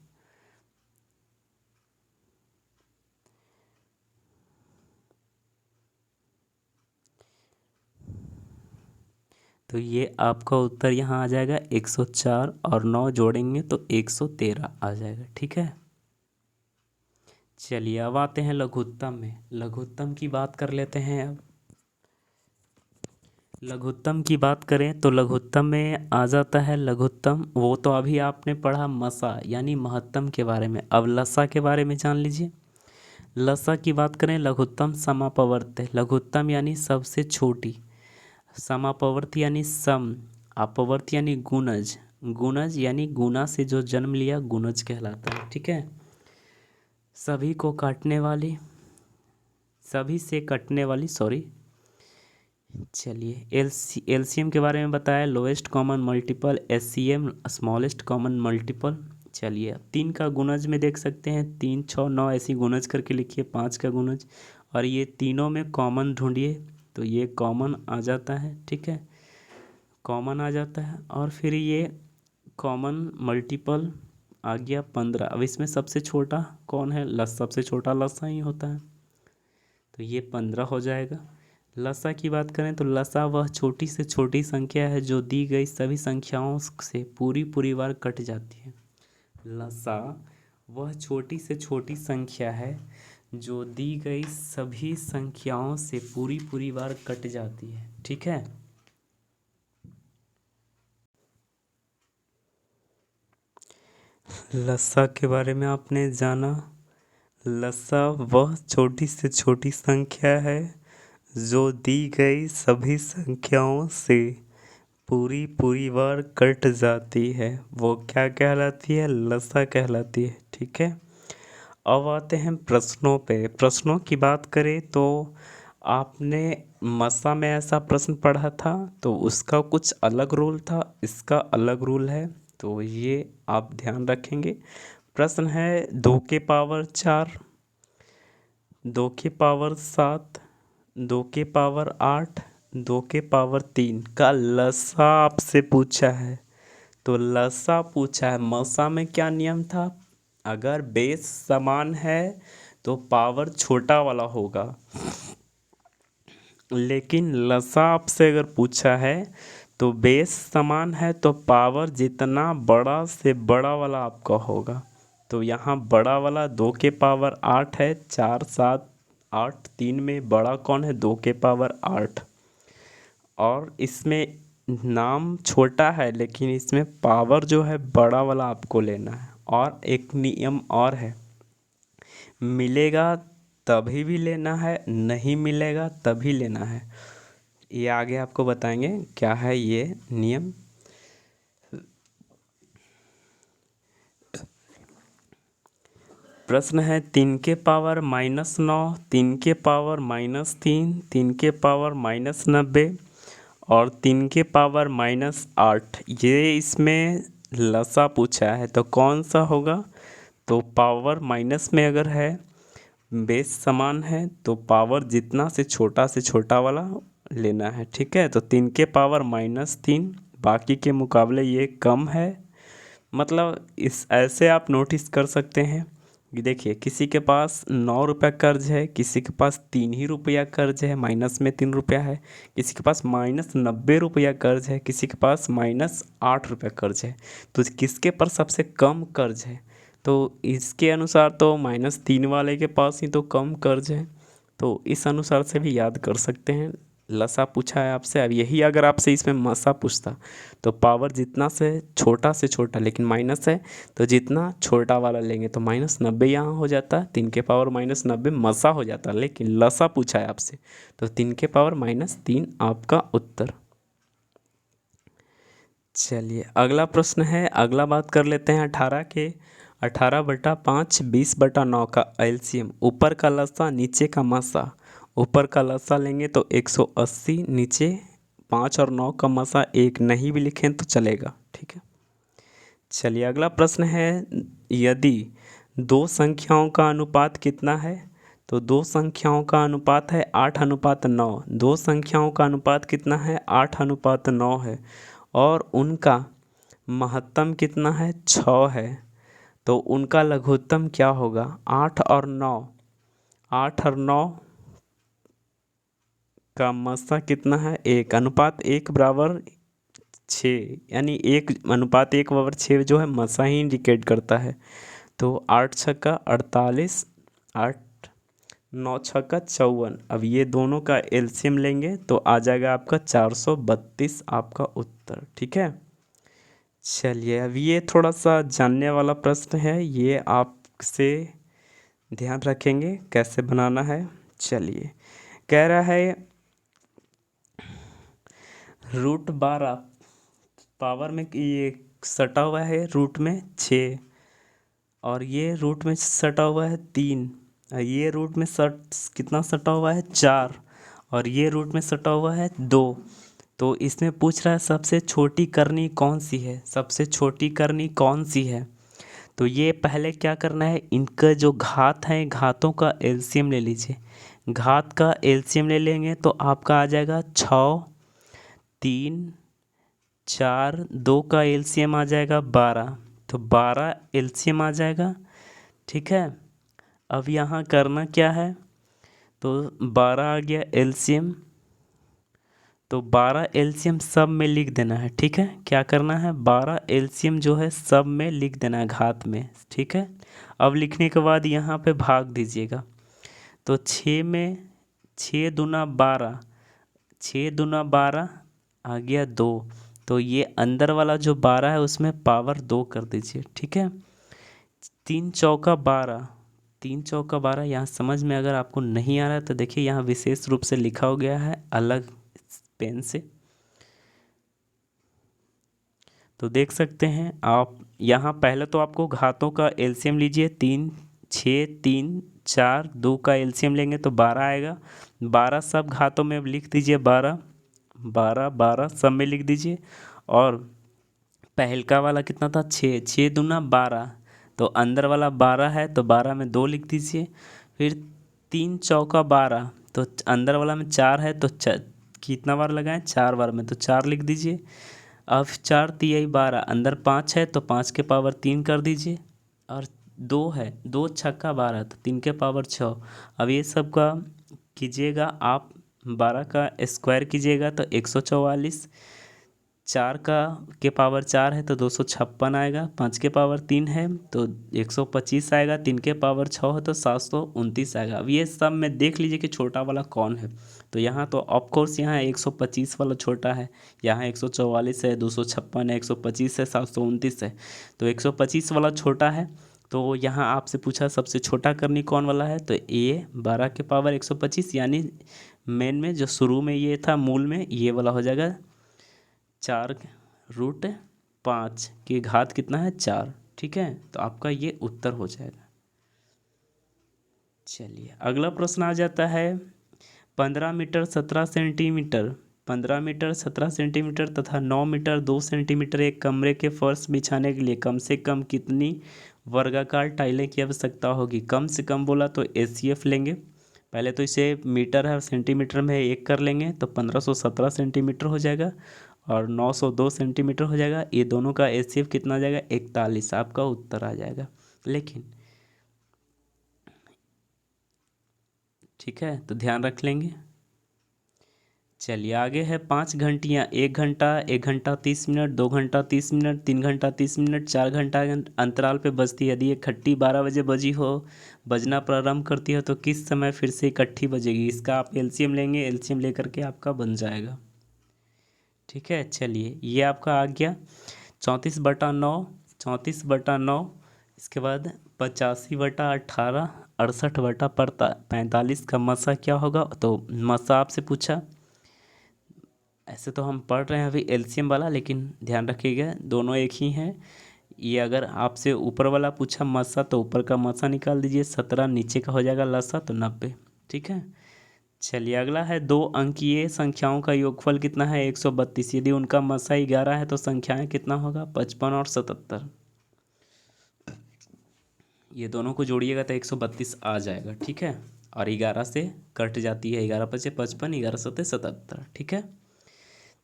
तो ये आपका उत्तर यहाँ आ जाएगा 104, और 9 जोड़ेंगे तो 113 आ जाएगा। ठीक है, चलिए अब आते हैं लघुत्तम में। लघुत्तम की बात कर लेते हैं। अब लघुत्तम की बात करें तो लघुत्तम में आ जाता है, लघुत्तम वो तो अभी आपने पढ़ा मसा यानी महत्तम के बारे में। अब लसा के बारे में जान लीजिए। लसा की बात करें, लघुत्तम समापवर्त, लघुत्तम यानी सबसे छोटी, समापवर्त यानी सम, अपवर्त यानी गुणज, गुणज यानी गुना से जो जन्म लिया गुणज कहलाता है। ठीक है, सभी को काटने वाली, सभी से कटने वाली, सॉरी। चलिए एलसीएम के बारे में बताया, lowest common multiple, HCM smallest common multiple. चलिए अब 3 का गुणज में देख सकते हैं, 3, 6, 9 ऐसी गुणज करके लिखिए, 5 का गुणज, और ये तीनों में कॉमन ढूंढिए, तो ये कॉमन आ जाता है। ठीक है, कॉमन आ जाता है, और फिर ये कॉमन मल्टीपल आ गया 15। अब इसमें सबसे छोटा कौन है, सबसे छोटा लसा ही होता है, तो ये 15 हो जाएगा। लसा की बात करें तो लसा वह छोटी से छोटी संख्या है जो दी गई सभी संख्याओं से पूरी पूरी बार कट जाती है। लसा वह छोटी से छोटी संख्या है जो दी गई सभी संख्याओं से पूरी पूरी बार कट जाती है। ठीक है। लसा के बारे में आपने जाना। लसा वह छोटी से छोटी संख्या है जो दी गई सभी संख्याओं से पूरी पूरी बार कट जाती है, वो क्या कहलाती है? लसा कहलाती है। ठीक है। अब आते हैं प्रश्नों पे। प्रश्नों की बात करें तो आपने मसा में ऐसा प्रश्न पढ़ा था तो उसका कुछ अलग रूल था, इसका अलग रूल है, तो ये आप ध्यान रखेंगे। प्रश्न है 2 के पावर 4, 2 के पावर 7, 2 के पावर 8, 2 के पावर 3 का लसा आपसे पूछा है। तो लसा पूछा है, मसा में क्या नियम था? अगर बेस समान है तो पावर छोटा वाला होगा, लेकिन लसा आपसे अगर पूछा है तो बेस समान है तो पावर जितना बड़ा से बड़ा वाला आपका होगा। तो यहाँ बड़ा वाला 2 के पावर 8 है, 4 7 8, 3 में बड़ा कौन है? 2 के पावर 8। और इसमें नाम छोटा है लेकिन इसमें पावर जो है बड़ा वाला आपको लेना है। और एक नियम और है, मिलेगा तभी भी लेना है, नहीं मिलेगा तभी लेना है। ये आगे आपको बताएंगे क्या है ये नियम। प्रश्न है 3 के पावर -9, 3 के पावर -3, 3 के पावर -90 और 3 के पावर -8। ये इसमें लसा पूछा है तो कौन सा होगा? तो पावर माइनस में अगर है, बेस समान है तो पावर जितना से छोटा वाला लेना है। ठीक है। तो 3 के पावर -3 बाकी के मुकाबले ये कम है। मतलब इस ऐसे आप नोटिस कर सकते हैं कि देखिए किसी के पास 9 रुपया कर्ज है, किसी के पास 3 ही रुपया कर्ज है, -में 3 रुपया है, किसी के पास -90 रुपया कर्ज है, किसी के पास -8 रुपया कर्ज है। तो किसके पर सबसे कम कर्ज है? तो इसके अनुसार तो -3 वाले के पास ही तो कम कर्ज है। तो इस अनुसार से भी याद कर सकते हैं। लसा पूछा है आपसे, अब यही अगर आपसे इसमें मसा पूछता तो पावर जितना से छोटा लेकिन माइनस है तो जितना छोटा वाला लेंगे तो -90 यहाँ हो जाता, 3 के पावर -90 मसा हो जाता, लेकिन लसा पूछा है आपसे तो 3 के पावर-3 आपका उत्तर। चलिए अगला प्रश्न है, अगला बात कर लेते हैं 18 बटा 5 20 बटा 9 का एलसीएम। ऊपर का लसा नीचे का मसा। ऊपर का लसा लेंगे तो 180, नीचे 5 और 9 का मसा 1, नहीं भी लिखें तो चलेगा। ठीक है। चलिए अगला प्रश्न है, यदि दो संख्याओं का अनुपात कितना है? तो दो संख्याओं का अनुपात है 8:9। दो संख्याओं का अनुपात कितना है? 8:9 है। और उनका महत्तम कितना है? 6 है। तो उनका लघुत्तम क्या होगा? 8 और 9, 8 और 9 का मसा कितना है? 1। अनुपात 1/6, यानी 1:1/6 जो है मसा ही इंडिकेट करता है। तो 8 छक्का 48, 8 9 छक्का 54। अब ये दोनों का एलसीएम लेंगे तो आ जाएगा आपका 432 आपका उत्तर। ठीक है। चलिए अब ये थोड़ा सा जानने वाला प्रश्न है, ये आपसे ध्यान रखेंगे कैसे बनाना है। चलिए कह रहा है √12 पावर में ये सटा हुआ है रूट में 6, और ये रूट में सटा हुआ है 3, ये रूट में कितना सटा हुआ है? 4, और ये रूट में सटा हुआ है 2। तो इसमें पूछ रहा है सबसे छोटी करनी कौन सी है? सबसे छोटी करनी कौन सी है? तो ये पहले क्या करना है, इनका जो घात है घातों का एलसीएम ले लीजिए। घात का एलसीएम ले लेंगे तो आपका आ जाएगा 6, 3, 4, 2 का एलसीएम आ जाएगा 12। तो 12 एलसीएम आ जाएगा। ठीक है। अब यहाँ करना क्या है, तो 12 आ गया एलसीएम, तो 12 एलसीएम सब में लिख देना है, ठीक है। क्या करना है, 12 एलसीएम जो है सब में लिख देना है घात में, ठीक है। अब लिखने के बाद यहाँ पे भाग दीजिएगा। तो 6 में 6 दूना 12, 6 दूना 12 आ गया 2। तो ये अंदर वाला जो 12 है उसमें पावर 2 कर दीजिए, ठीक है। 3 चौका 12, 3 चौका 12। यहाँ समझ में अगर आपको नहीं आ रहा है तो देखिए यहाँ विशेष रूप से लिखा हो गया है अलग पेन से, तो देख सकते हैं आप। यहाँ पहले तो आपको घातों का एलसीएम लीजिए, 3 6 3 4 2 का एलसीएम लेंगे तो 12 आएगा। 12 सब घातों में अब लिख दीजिए, 12 12 12 सब में लिख दीजिए। और पहलका वाला कितना था, 6, 6 दूना 12, तो अंदर वाला 12 है तो 12 में 2 लिख दीजिए। फिर 3 चौका 12, तो अंदर वाला में 4 है तो कितना बार लगाएं, 4 बार में, तो 4 लिख दीजिए। अब 4 तिहाई 12, अंदर 5 है तो 5 के पावर 3 कर दीजिए। और 2 है, 2 छक्का 12, तो 3 के पावर 6। अब ये सब का कीजिएगा आप, 12 का स्क्वायर कीजिएगा तो 144, 4 का के पावर 4 है तो 256 आएगा, 5 के पावर 3 है तो 125 आएगा, 3 के पावर 6 है तो 729 आएगा। अब ये सब में देख लीजिए कि छोटा वाला कौन है। तो यहाँ तो ऑफकोर्स यहाँ 125 वाला छोटा है, यहाँ 144 है, 256 है, 125 है, 729 है, तो 125 वाला छोटा है। तो यहाँ आपसे पूछा सबसे छोटा करनी कौन वाला है, तो ये 12 के पावर 125, यानी मेन में जो शुरू में ये था मूल में, ये वाला हो जाएगा 4√5 की घात कितना है, 4, ठीक है। तो आपका ये उत्तर हो जाएगा। चलिए अगला प्रश्न आ जाता है, 15 मीटर 17 सेंटीमीटर, 15 मीटर 17 सेंटीमीटर तथा 9 मीटर 2 सेंटीमीटर एक कमरे के फर्श बिछाने के लिए कम से कम कितनी वर्गाकार टाइलें की आवश्यकता होगी। कम से कम बोला तो एचसीएफ लेंगे, पहले तो इसे मीटर है सेंटीमीटर में एक कर लेंगे तो 1517 सेंटीमीटर हो जाएगा और 902 सेंटीमीटर हो जाएगा। ये दोनों का एचसीएफ कितना आ जाएगा, 41, आपका उत्तर आ जाएगा। लेकिन ठीक है, तो ध्यान रख लेंगे। चलिए आगे है 5 घंटियाँ, 1 घंटा 1 घंटा 30 मिनट, 2 घंटा 30 मिनट, 3 घंटा 30 मिनट, 4 घंटा अंतराल पे बजती है। यदि इकट्ठी 12 बजे बजी हो, बजना प्रारंभ करती है तो किस समय फिर से इकट्ठी बजेगी। इसका आप एलसीएम लेंगे, एलसीएम लेकर के आपका बन जाएगा, ठीक है। चलिए ये आपका आ गया 34/9, 34/9, इसके बाद 85/18, 68/45 का मसा क्या होगा। तो मसा आपसे पूछा, ऐसे तो हम पढ़ रहे हैं अभी एलसीएम वाला, लेकिन ध्यान रखिएगा दोनों एक ही हैं। ये अगर आपसे ऊपर वाला पूछा मसा तो ऊपर का मसा निकाल दीजिए, 17, नीचे का हो जाएगा लसा तो 90, ठीक है। चलिए अगला है 2 अंकीय संख्याओं का योगफल कितना है, 132। यदि उनका मसा 11 है तो संख्याएं कितना होगा, 55 और 77। ये दोनों को जोड़िएगा तो 132 आ जाएगा, ठीक है। और 11 से कट जाती है, 11 पचे 55, 11 सते 77, ठीक है।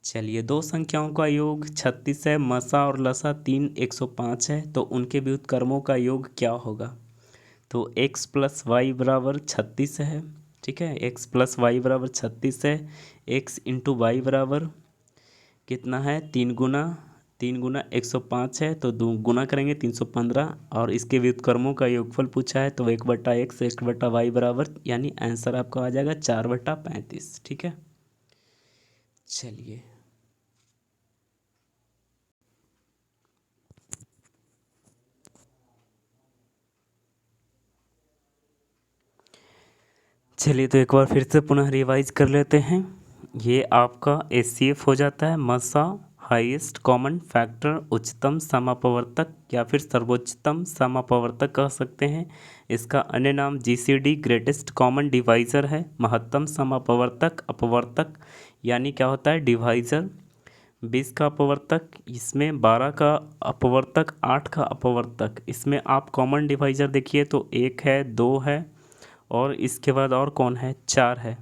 चलिए 2 संख्याओं का योग 36 है, मसा और लसा 3 105 है, तो उनके व्युत्क्रमों का योग क्या होगा। तो x + y बराबर 36 है, ठीक है। x + y बराबर 36 है, x × y बराबर कितना है, 3 गुना 105 है तो 2 गुना करेंगे 315, और इसके व्युत्क्रमों का योगफल पूछा है तो 1/x 1/y बराबर, यानी आंसर आपका आ जाएगा 4/35, ठीक है। चलिए चलिए तो एक बार फिर से पुनः रिवाइज कर लेते हैं। ये आपका एचसीएफ हो जाता है, मसा हाईएस्ट कॉमन फैक्टर, उच्चतम समापवर्तक या फिर सर्वोच्चतम समापवर्तक कह सकते हैं। इसका अन्य नाम जीसीडी ग्रेटेस्ट कॉमन डिवाइज़र है। महत्तम समापवर्तक अपवर्तक यानी क्या होता है, डिवाइज़र। 20 का अपवर्तक, इसमें 12 का अपवर्तक, 8 का अपवर्तक। इसमें आप कॉमन डिवाइज़र देखिए तो 1 है, 2 है और इसके बाद और कौन है, 4 है।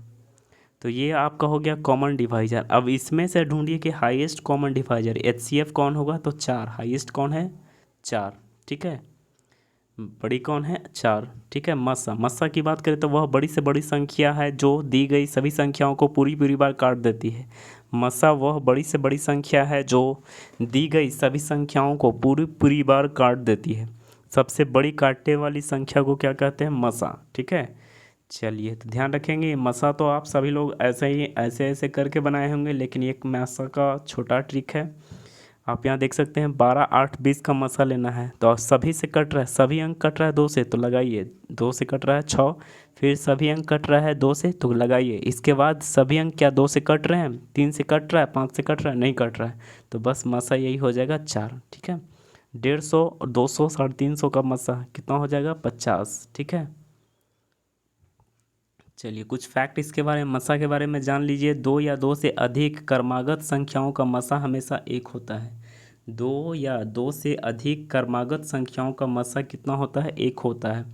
तो ये आपका हो गया कॉमन डिवाइज़र। अब इसमें से ढूंढिए कि हाईएस्ट कॉमन डिवाइज़र एचसीएफ कौन होगा, तो 4। हाईएस्ट कौन है, 4, ठीक है। बड़ी कौन है, 4, ठीक है। मस्सा की बात करें तो वह बड़ी से बड़ी संख्या है जो दी गई सभी संख्याओं को पूरी पूरी बार काट देती है। मसा वह बड़ी से बड़ी संख्या है जो दी गई सभी संख्याओं को पूरी पूरी बार काट देती है। सबसे बड़ी काटने वाली संख्या को क्या कहते हैं? मसा। ठीक है, चलिए तो ध्यान रखेंगे। मसा तो आप सभी लोग ऐसे ही ऐसे ऐसे करके बनाए होंगे, लेकिन एक मसा का छोटा ट्रिक है। आप यहाँ देख सकते हैं 12, 8, 20 का मसा लेना है। तो सभी से कट रहा है, सभी अंक कट रहा है 2 से, तो लगाइए। 2 से कट रहा है 6, फिर सभी अंक कट रहा है 2 से, तो लगाइए। इसके बाद सभी अंक क्या 2 से कट रहे हैं? 3 से कट रहा है, 5 से कट रहा है, नहीं कट रहा है, तो बस मसा यही हो जाएगा 4। ठीक है, 150 और 200, 350 का मसा कितना हो जाएगा? 50। ठीक है, चलिए कुछ फैक्ट इसके बारे में, मसा के बारे में जान लीजिए। 2 या 2 से अधिक क्रमागत संख्याओं का मसा हमेशा 1 होता है। 2 या 2 से अधिक क्रमागत संख्याओं का मसा कितना होता है? 1 होता है।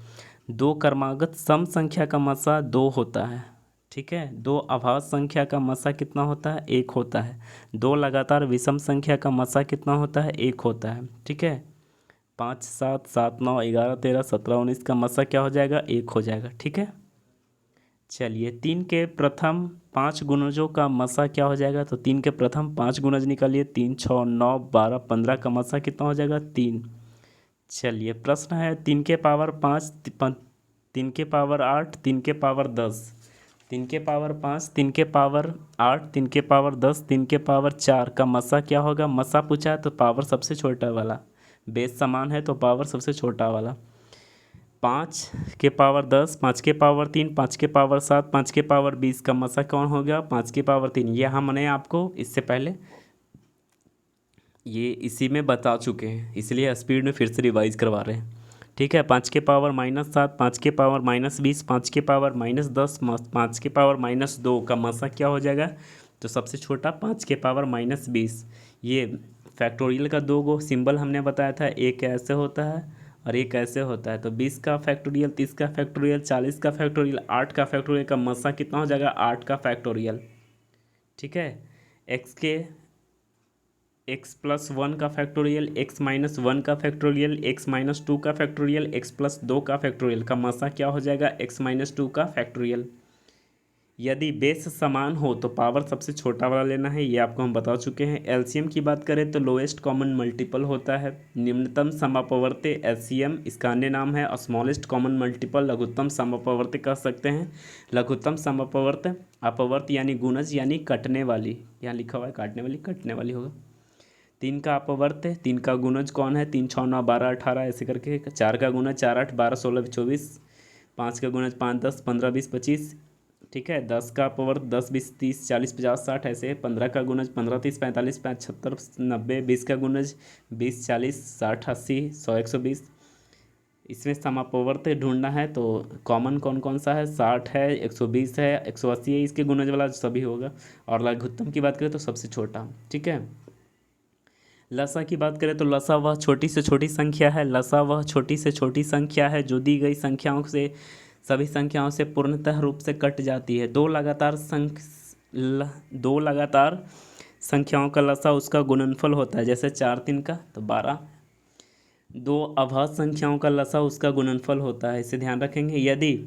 2 क्रमागत सम संख्या का मसा 2 होता है। ठीक है, 2 अभाज्य संख्या का मसा कितना होता है? 1 होता है। 2 लगातार विषम संख्या का मसा कितना होता है? 1 होता है। ठीक है, 5, 7, 7, 9, 11, 13, 17, 19 का मसा क्या हो जाएगा? 1 हो जाएगा। ठीक है, चलिए 3 के प्रथम 5 गुणजों का मसा क्या हो जाएगा? तो 3 के प्रथम 5 गुणज निकालिए। 3, 6, 9, 12, 15 का मसा कितना हो जाएगा? 3। चलिए प्रश्न है 3 के पावर 5, 3 के पावर 8, 3 के पावर 10, 3 के पावर 5, 3 के पावर 8, 3 के पावर 10, 3 के पावर 4 का मसा क्या होगा? मसा पूछा है तो पावर सबसे छोटा वाला, बेस समान है तो पावर सबसे छोटा वाला। 5 के पावर 10, 5 के पावर 3, 5 के पावर 7, 5 के पावर 20 का मसा कौन हो गया? 5 के पावर 3। ये हमने आपको इससे पहले ये इसी में बता चुके हैं, इसलिए स्पीड में फिर से रिवाइज करवा रहे हैं। ठीक है, 5 के पावर -7, 5 के पावर -20, 5 के पावर -10, 5 के पावर -2 का मसा क्या हो जाएगा? तो सबसे छोटा 5 के पावर -20। ये फैक्टोरियल का 2 गो सिंबल हमने बताया था, एक ऐसे होता है और एक ऐसे होता है। तो 20 का फैक्टोरियल, 30 का फैक्टोरियल, 40 का फैक्टोरियल, 8 का फैक्टोरियल का मसा कितना हो जाएगा? 8 का फैक्टोरियल। ठीक है, एक्स के x+1 का फैक्टोरियल, x-1 का फैक्टोरियल, x-2 का फैक्टोरियल, x+2 का फैक्टोरियल का मसा क्या हो जाएगा? x-2 का फैक्टोरियल। यदि बेस समान हो तो पावर सबसे छोटा वाला लेना है, ये आपको हम बता चुके हैं। एलसीएम की बात करें तो लोएस्ट कॉमन मल्टीपल होता है। निम्नतम समापवर्ती एलसीएम, इसका अन्य नाम है स्मॉलेस्ट कॉमन मल्टीपल, लघुत्तम समापवर्ती कह सकते हैं। लघुत्तम समापवर्त अपवर्त यानी गुणज यानी कटने वाली, यहाँ लिखा हुआ है काटने वाली, कटने वाली होगा। 3 का अपवर्त है, 3 का गुणज कौन है? 3, 6, 9, 12, 18 ऐसे करके। 4 का गुणज 4, 8, 12, 16, 24। 5 का गुणज 5, 10, 15, 20, 25। ठीक है, 10 का अपवर्त 10, 20, 30, 40, 50, 60 ऐसे। 15 का गुणज 15, 30, 45, 75, 90। 20 का गुणज 20, 40, 60, 80, 100, 120। इसमें समापवर्त ढूंढना है तो कॉमन कौन कौन सा है? 60 है, 120 है, 180 है, इसके गुणज वाला सभी होगा। और लघुत्तम की बात करें तो सबसे छोटा। ठीक है, लसा की बात करें तो लसा वह छोटी से छोटी संख्या है। लसा वह छोटी से छोटी संख्या है जो दी गई संख्याओं से सभी संख्याओं से पूर्णतः रूप से कट जाती है। दो लगातार संख्याओं का लसा उसका गुणनफल होता है, जैसे 4 3 का तो 12। 2 अभाज्य संख्याओं का लसा उसका गुणनफल होता है, इसे ध्यान रखेंगे। यदि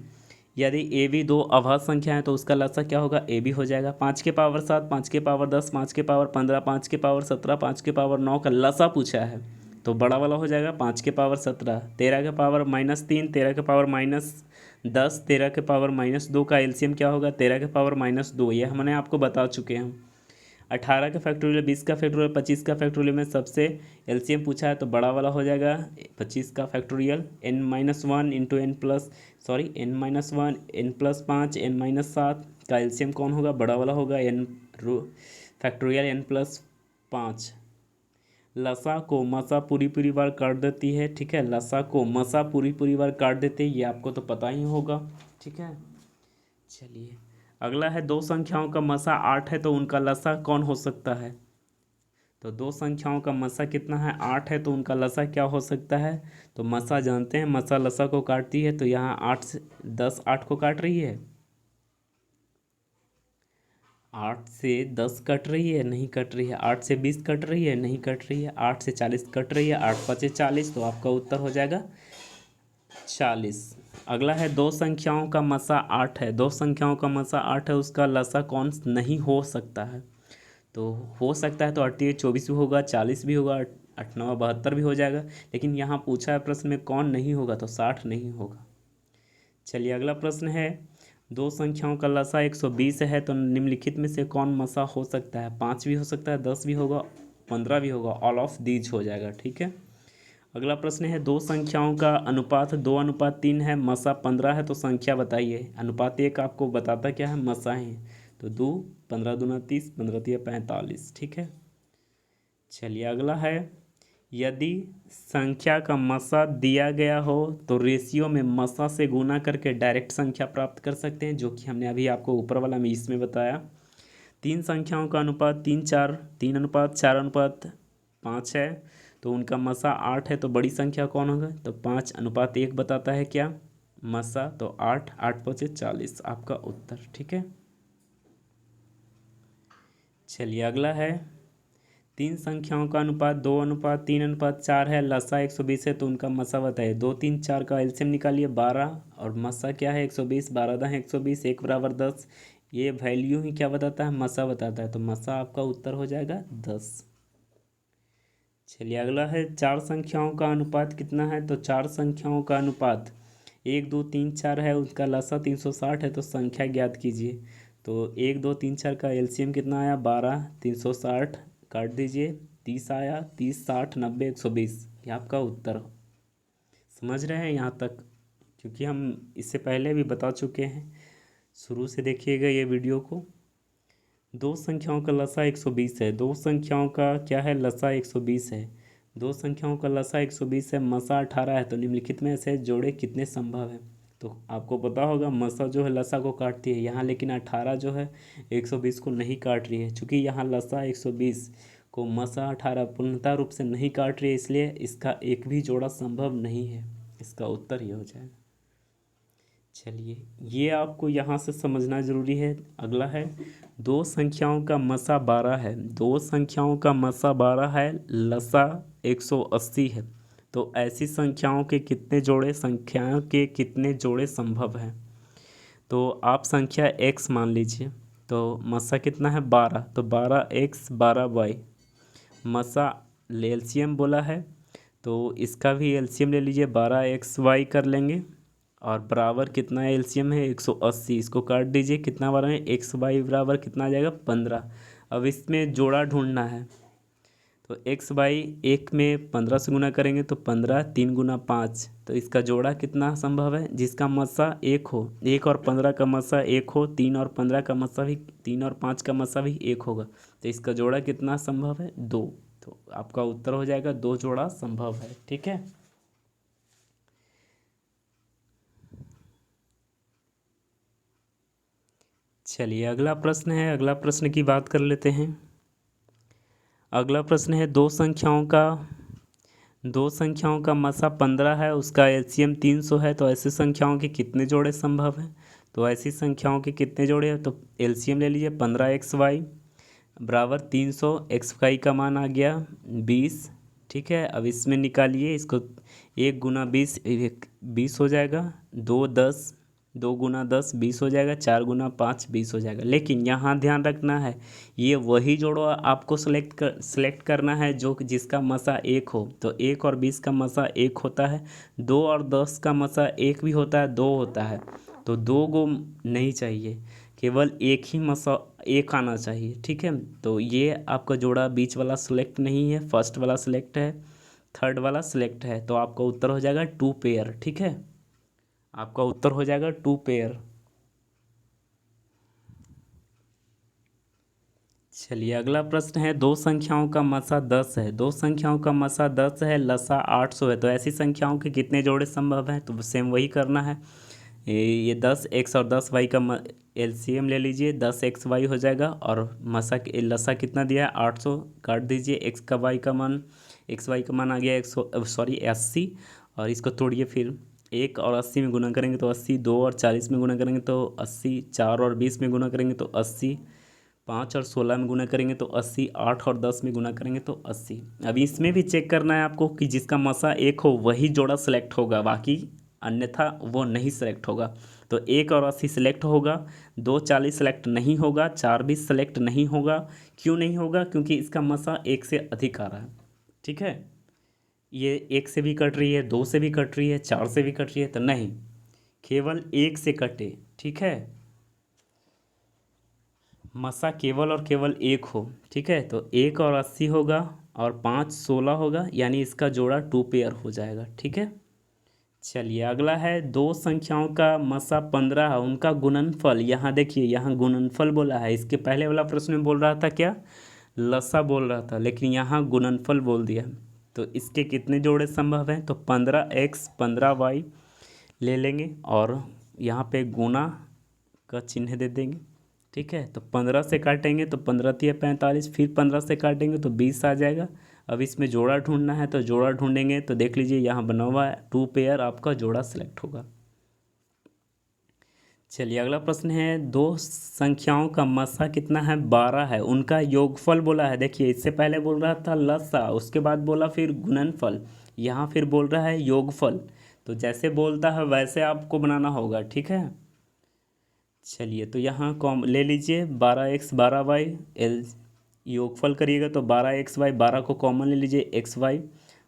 यदि ए बी 2 अभाज्य संख्या है तो उसका लसा क्या होगा? ए बी हो जाएगा। 5 के पावर 7, 5 के पावर 10, 5 के पावर 15, 5 के पावर 17, 5 के पावर 9 का लसा पूछा है तो बड़ा वाला हो जाएगा 5 के पावर 17। 13 के पावर -3, 13 के पावर -10, 13 के पावर -2 का एलसीएम क्या होगा? 13 के पावर -2, ये हमने आपको बता चुके हैं। 18 का फैक्टोरियल, 20 का फैक्टोरियल, 25 का फैक्टोरियल में सबसे एलसीएम पूछा है तो बड़ा वाला हो जाएगा 25 का factorial. n-1 into n plus n-1 n+5 n-7 का एलसीएम कौन होगा? बड़ा वाला होगा n फैक्टोरियल n+5। लसा को मसा पूरी पूरी बार काट देती है। ठीक है, लसा को मसा पूरी पूरी बार काट देते हैं, ये आपको तो पता ही होगा। ठीक है, चलिए अगला है 2 संख्याओं का मसा 8 है तो उनका लसा कौन हो सकता है? तो 2 संख्याओं का मसा कितना है? 8 है तो उनका लसा क्या हो सकता है? तो मसा जानते हैं, मसा लसा को काटती है, तो यहाँ 8 से 10 8 को काट रही है। 8 से 10 कट रही है? नहीं कट रही है। 8 से 20 कट रही है? नहीं कट रही है। 8 से 40 कट रही है? 8 5 40, तो आपका उत्तर हो जाएगा 40। अगला है 2 संख्याओं का मसा 8 है। 2 संख्याओं का मसा 8 है, उसका लसा कौन नहीं हो सकता है? तो हो सकता है तो 38 24 भी होगा, 40 भी होगा, 8 9 72 भी हो जाएगा। लेकिन यहाँ पूछा है प्रश्न में कौन नहीं होगा, तो 60 नहीं होगा। चलिए अगला प्रश्न है, दो संख्याओं का लसा 120 है, तो निम्नलिखित में से कौन मसा हो सकता है? 5 भी हो सकता है, 10 भी होगा, 15 भी होगा, ऑल ऑफ दीज हो जाएगा। ठीक है। अगला प्रश्न है, दो संख्याओं का अनुपात 2:3 है, मसा 15 है, तो संख्या बताइए। अनुपात एक आपको बताता क्या है? मसा है। तो 2 15 दूना 30, 15 तिया 45। ठीक है। चलिए अगला है, यदि संख्या का मसा दिया गया हो तो रेशियो में मसा से गुना करके डायरेक्ट संख्या प्राप्त कर सकते हैं, जो कि हमने अभी आपको ऊपर वाला में इसमें बताया। तीन संख्याओं का अनुपात 3:4, 3:4:5 है, तो उनका मसा 8 है, तो बड़ी संख्या कौन होगा? तो 5:1 बताता है क्या? मसा। तो 8, 8×5=40 आपका उत्तर। ठीक है। चलिए अगला है, तीन संख्याओं का अनुपात 2:3:4 है, लसा 120 है, तो उनका मसा बताइए। 2 3 4 का एलसीएम निकालिए 12, और मसा क्या है? 120। 12 120, 1 = 10। ये वैल्यू ही क्या बताता है? मसा बताता है, तो मसा आपका उत्तर हो जाएगा 10। चलिए अगला है, चार संख्याओं का अनुपात कितना है? तो चार संख्याओं का अनुपात 1 2 3 4 है, उसका लसा 360 है, तो संख्या ज्ञात कीजिए। तो 1 2 3 4 का एलसीएम कितना आया? 12, 360 काट दीजिए, 30 आया, 30 60 90 120। ये आपका उत्तर। समझ रहे हैं यहाँ तक? क्योंकि हम इससे पहले भी बता चुके हैं, शुरू से देखिएगा ये वीडियो को। दो संख्याओं का लसा 120 है, दो संख्याओं का क्या है? लसा 120 है। दो संख्याओं का लसा 120 है, मसा 18 है, तो निम्नलिखित में से जोड़े कितने संभव है? तो आपको पता होगा मसा जो है लसा को काटती है यहाँ, लेकिन 18 जो है 120 को नहीं काट रही है। चूँकि यहाँ लसा 120 को मसा 18 पूर्णतः रूप से नहीं काट रही है, इसलिए इसका एक भी जोड़ा संभव नहीं है। इसका उत्तर ये हो जाएगा। चलिए ये आपको यहाँ से समझना ज़रूरी है। अगला है, दो संख्याओं का मसा 12 है, दो संख्याओं का मसा 12 है, लसा 180 है, तो ऐसी संख्याओं के कितने जोड़े, संख्याओं के कितने जोड़े संभव हैं? तो आप संख्या x मान लीजिए, तो मसा कितना है? 12, तो 12x 12y। मसा एलसीएम बोला है, तो इसका भी एलसीएम ले लीजिए, 12xy कर लेंगे, और बराबर कितना एलसीएम है? 180। इसको काट दीजिए, कितना बार है? xy बराबर कितना आ जाएगा? 15। अब इसमें जोड़ा ढूंढना है, तो xy एक में 15 से गुना करेंगे तो 15, 3 × 5, तो इसका जोड़ा कितना संभव है? जिसका मसा एक हो, 1 और 15 का मसा एक हो, 3 और 15 का मसा भी, 3 और 5 का मसा भी एक होगा, तो इसका जोड़ा कितना संभव है? 2। तो आपका उत्तर हो जाएगा 2 जोड़ा संभव है। ठीक है। चलिए अगला प्रश्न है, अगला प्रश्न की बात कर लेते हैं। अगला प्रश्न है, दो संख्याओं का मसा 15 है, उसका एलसीएम 300 है, तो ऐसी संख्याओं के कितने जोड़े संभव हैं? तो ऐसी संख्याओं के कितने जोड़े हैं? तो एलसीएम ले लीजिए, 15xy बराबर 300, xy का मान आ गया 20। ठीक है। अब इसमें निकालिए इसको, 1 × 20 20 हो जाएगा, 2 10, 2 × 10 20 हो जाएगा, 4 × 5 20 हो जाएगा। लेकिन यहाँ ध्यान रखना है, ये वही जोड़ो आपको सेलेक्ट करना है जो जिसका मसा एक हो। तो 1 और 20 का मसा एक होता है, 2 और 10 का मसा एक भी होता है, 2 होता है, तो 2 गो नहीं चाहिए, केवल एक ही मसा एक आना चाहिए। ठीक है। तो ये आपका जोड़ा बीच वाला सिलेक्ट नहीं है, फर्स्ट वाला सिलेक्ट है, थर्ड वाला सिलेक्ट है, तो आपका उत्तर हो जाएगा 2 पेयर। ठीक है। आपका उत्तर हो जाएगा 2 पेयर। चलिए अगला प्रश्न है, दो संख्याओं का मसा 10 है, दो संख्याओं का मसा 10 है, लसा 800 है, तो ऐसी संख्याओं के कितने जोड़े संभव हैं? तो सेम वही करना है, ये 10x और 10y का एलसीएम ले लीजिए, 10xy हो जाएगा, और मसा लसा कितना दिया है? 800 काट दीजिए, xy का मान आ गया 80, और इसको तोड़िए फिर, 1 और 80 में गुना करेंगे तो 80, 2 और 40 में गुना करेंगे तो 80, 4 और 20 में गुना करेंगे तो 80, 5 और 16 में गुना करेंगे तो 80, 8 और 10 में गुना करेंगे तो 80। अब इसमें भी चेक करना है आपको कि जिसका मसा एक हो वही जोड़ा सेलेक्ट होगा, बाकी अन्यथा वो नहीं सेलेक्ट होगा। तो 1 और 80 सेलेक्ट होगा, 2 40 सेलेक्ट नहीं होगा, 4 20 सेलेक्ट नहीं होगा। क्यों नहीं होगा? क्योंकि इसका मसा 1 से अधिक आ रहा है। ठीक है, ये 1 से भी कट रही है, 2 से भी कट रही है, 4 से भी कट रही है, तो नहीं, केवल 1 से कटे। ठीक है, मसा केवल और केवल 1 हो। ठीक है, तो 1 और 80 होगा और 5 16 होगा, यानी इसका जोड़ा 2 पेयर हो जाएगा। ठीक है, चलिए अगला है, दो संख्याओं का मसा 15 है, उनका गुणनफल। यहाँ देखिए, यहाँ गुणनफल बोला है। इसके पहले वाला प्रश्न में बोल रहा था क्या? लसा बोल रहा था, लेकिन यहाँ गुणनफल बोल दिया। तो इसके कितने जोड़े संभव हैं? तो 15x 15y ले लेंगे और यहाँ पे गुना का चिन्ह दे देंगे। ठीक है, तो 15 से काटेंगे तो 15 तिया 45, फिर 15 से काटेंगे तो 20 आ जाएगा। अब इसमें जोड़ा ढूंढना है, तो जोड़ा ढूंढेंगे तो देख लीजिए यहाँ बना हुआ है 2 पेयर, आपका जोड़ा सिलेक्ट होगा। चलिए अगला प्रश्न है, दो संख्याओं का मसा कितना है? 12 है, उनका योगफल बोला है। देखिए, इससे पहले बोल रहा था लसा, उसके बाद बोला फिर गुणनफल, यहाँ फिर बोल रहा है योगफल। तो जैसे बोलता है वैसे आपको बनाना होगा। ठीक है, चलिए तो यहाँ कॉम ले लीजिए, 12x 12y, एल योगफल करिएगा तो 12xy, 12 को कॉमन ले लीजिए, xy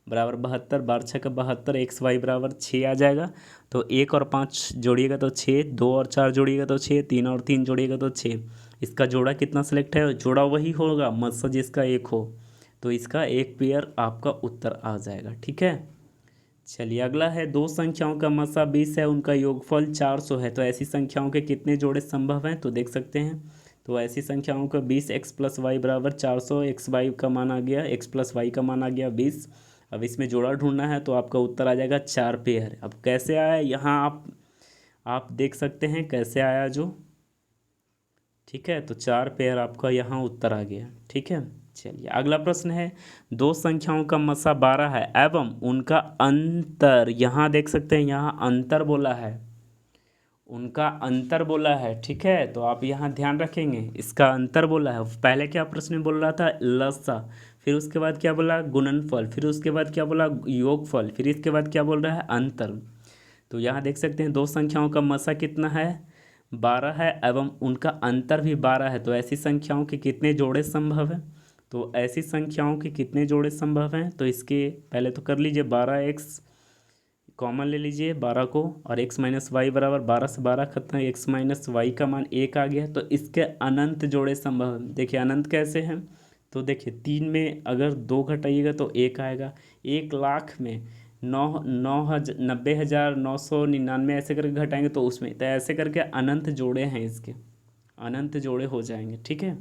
बराबर 72, 12×6 = 72, xy बराबर 6 आ जाएगा। तो 1 और 5 जोड़िएगा तो 6, 2 और 4 जोड़िएगा तो 6, 3 और 3 जोड़िएगा तो 6। इसका जोड़ा कितना सेलेक्ट है? जोड़ा वही होगा मसा जिसका 1 हो, तो इसका 1 पेयर आपका उत्तर आ जाएगा। ठीक है, चलिए अगला है, दो संख्याओं का मसा 20 है, उनका योगफल 400 है, तो ऐसी संख्याओं के कितने जोड़े संभव हैं? तो देख सकते हैं, तो ऐसी संख्याओं का 20x + y बराबर 400, एक्स वाई का मान आ गया, x + y का मान आ गया 20। अब इसमें जोड़ा ढूंढना है, तो आपका उत्तर आ जाएगा 4 पेयर। अब कैसे आया यहाँ आप देख सकते हैं कैसे आया जो। ठीक है, तो 4 पेयर आपका यहाँ उत्तर आ गया। ठीक है, चलिए अगला प्रश्न है, दो संख्याओं का मसा 12 है एवं उनका अंतर, यहाँ देख सकते हैं, यहाँ अंतर बोला है, उनका अंतर बोला है। ठीक है, तो आप यहाँ ध्यान रखेंगे, इसका अंतर बोला है। पहले क्या प्रश्न में बोल रहा था? लसा, फिर उसके बाद क्या बोला? गुणनफल, फिर उसके बाद क्या बोला? योगफल, फिर इसके बाद क्या बोल रहा है? अंतर। तो यहाँ देख सकते हैं, दो संख्याओं का मसा कितना है? 12 है एवं उनका अंतर भी 12 है, तो ऐसी संख्याओं के कितने जोड़े संभव हैं? तो ऐसी संख्याओं के कितने जोड़े संभव हैं? तो इसके पहले तो कर लीजिए, 12x कॉमन ले लीजिए 12 को, और x - y बराबर 12 से 12 खत्म, x - y का मान 1 आ गया। तो इसके अनंत जोड़े संभव हैं। देखिए अनंत कैसे हैं? तो देखिए 3 में अगर 2 घटाइएगा तो 1 आएगा, 1 लाख में 90,999 ऐसे करके घटाएंगे तो उसमें, तो ऐसे करके अनंत जोड़े हैं, इसके अनंत जोड़े हो जाएंगे। ठीक है,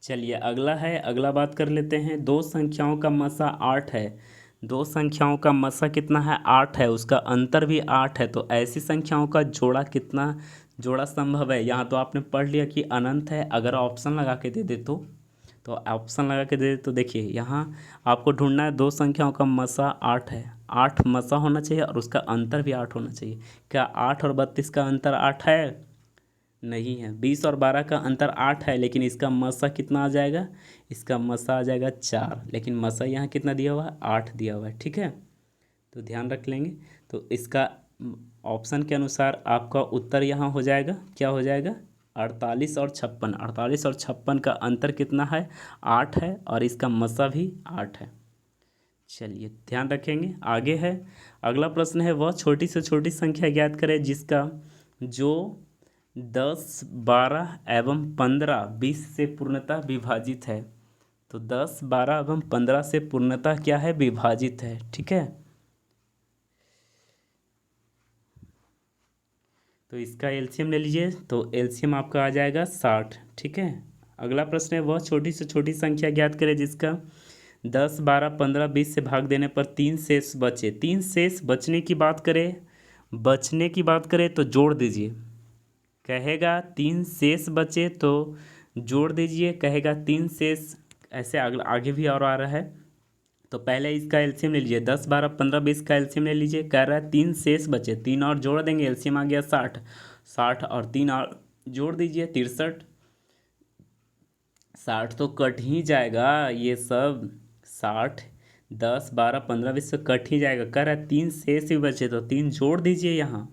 चलिए अगला है, अगला बात कर लेते हैं, दो संख्याओं का मसा 8 है, दो संख्याओं का मसा कितना है? 8 है, उसका अंतर भी 8 है, तो ऐसी संख्याओं का जोड़ा कितना जोड़ा संभव है? यहाँ तो आपने पढ़ लिया कि अनंत है, अगर ऑप्शन लगा के दे दे तो ऑप्शन लगा के दे दे तो देखिए यहाँ आपको ढूंढना है, दो संख्याओं का मसा 8 है, 8 मसा होना चाहिए और उसका अंतर भी 8 होना चाहिए। क्या 8 और 32 का अंतर 8 है? नहीं है। 20 और 12 का अंतर 8 है, लेकिन इसका मसा कितना आ जाएगा? इसका मसा आ जाएगा 4, लेकिन मसा यहाँ कितना दिया हुआ है? 8 दिया हुआ है। ठीक है, तो ध्यान रख लेंगे। तो इसका ऑप्शन के अनुसार आपका उत्तर यहाँ हो जाएगा, क्या हो जाएगा? 48 और 56। 48 और 56 का अंतर कितना है? 8 है, और इसका मसा भी 8 है। चलिए ध्यान रखेंगे। आगे है, अगला प्रश्न है, वह छोटी से छोटी संख्या ज्ञात करें जिसका जो 10 12 एवं 15 20 से पूर्णतः विभाजित है। तो 10 12 एवं 15 से पूर्णतः क्या है? विभाजित है। ठीक है, तो इसका एलसीएम ले लीजिए, तो एलसीएम आपका आ जाएगा 60। ठीक है, अगला प्रश्न है, वह छोटी से छोटी संख्या ज्ञात करें जिसका 10 12 15 20 से भाग देने पर 3 शेष बचे। 3 शेष बचने की बात करें, बचने की बात करें तो जोड़ दीजिए। कहेगा 3 शेष बचे तो जोड़ दीजिए, कहेगा 3 शेष, ऐसे आगे भी और आ रहा है। तो पहले इसका एलसीएम ले लीजिए, 10 12 15 20 का एलसीएम ले लीजिए। कह रहा है 3 शेष बचे, 3 और जोड़ देंगे, एलसीएम आ गया 60। 60 और 3 और जोड़ दीजिए 63। 60 तो कट ही जाएगा ये सब, 60 10 12 15 20 से कट ही जाएगा। कह रहा है 3 शेष ही बचे तो 3 जोड़ दीजिए यहाँ।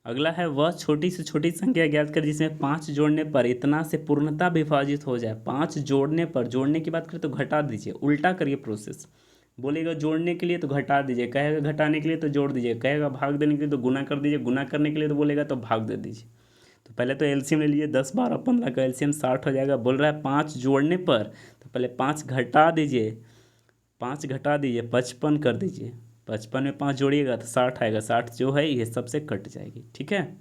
अगला है वह छोटी से छोटी संख्या ज्ञात कर जिसमें 5 जोड़ने पर इतना से पूर्णतः विभाजित हो जाए। 5 जोड़ने पर, जोड़ने की बात करें तो घटा दीजिए, उल्टा करिए प्रोसेस। बोलेगा जोड़ने के लिए तो घटा दीजिए, कहेगा घटाने के लिए तो जोड़ दीजिए, कहेगा भाग देने के लिए तो गुना कर दीजिए, गुना करने के लिए तो बोलेगा तो भाग दे दीजिए। तो पहले तो एलसीएम ले लीजिए, 10 12 15 का एलसीएम 60 हो जाएगा। बोल रहा है 5 जोड़ने पर, तो पहले 5 घटा दीजिए, 5 घटा दीजिए 55 कर दीजिए। 55 में 5 जोड़िएगा तो 60 आएगा। 60 जो है ये सबसे कट जाएगी। ठीक है,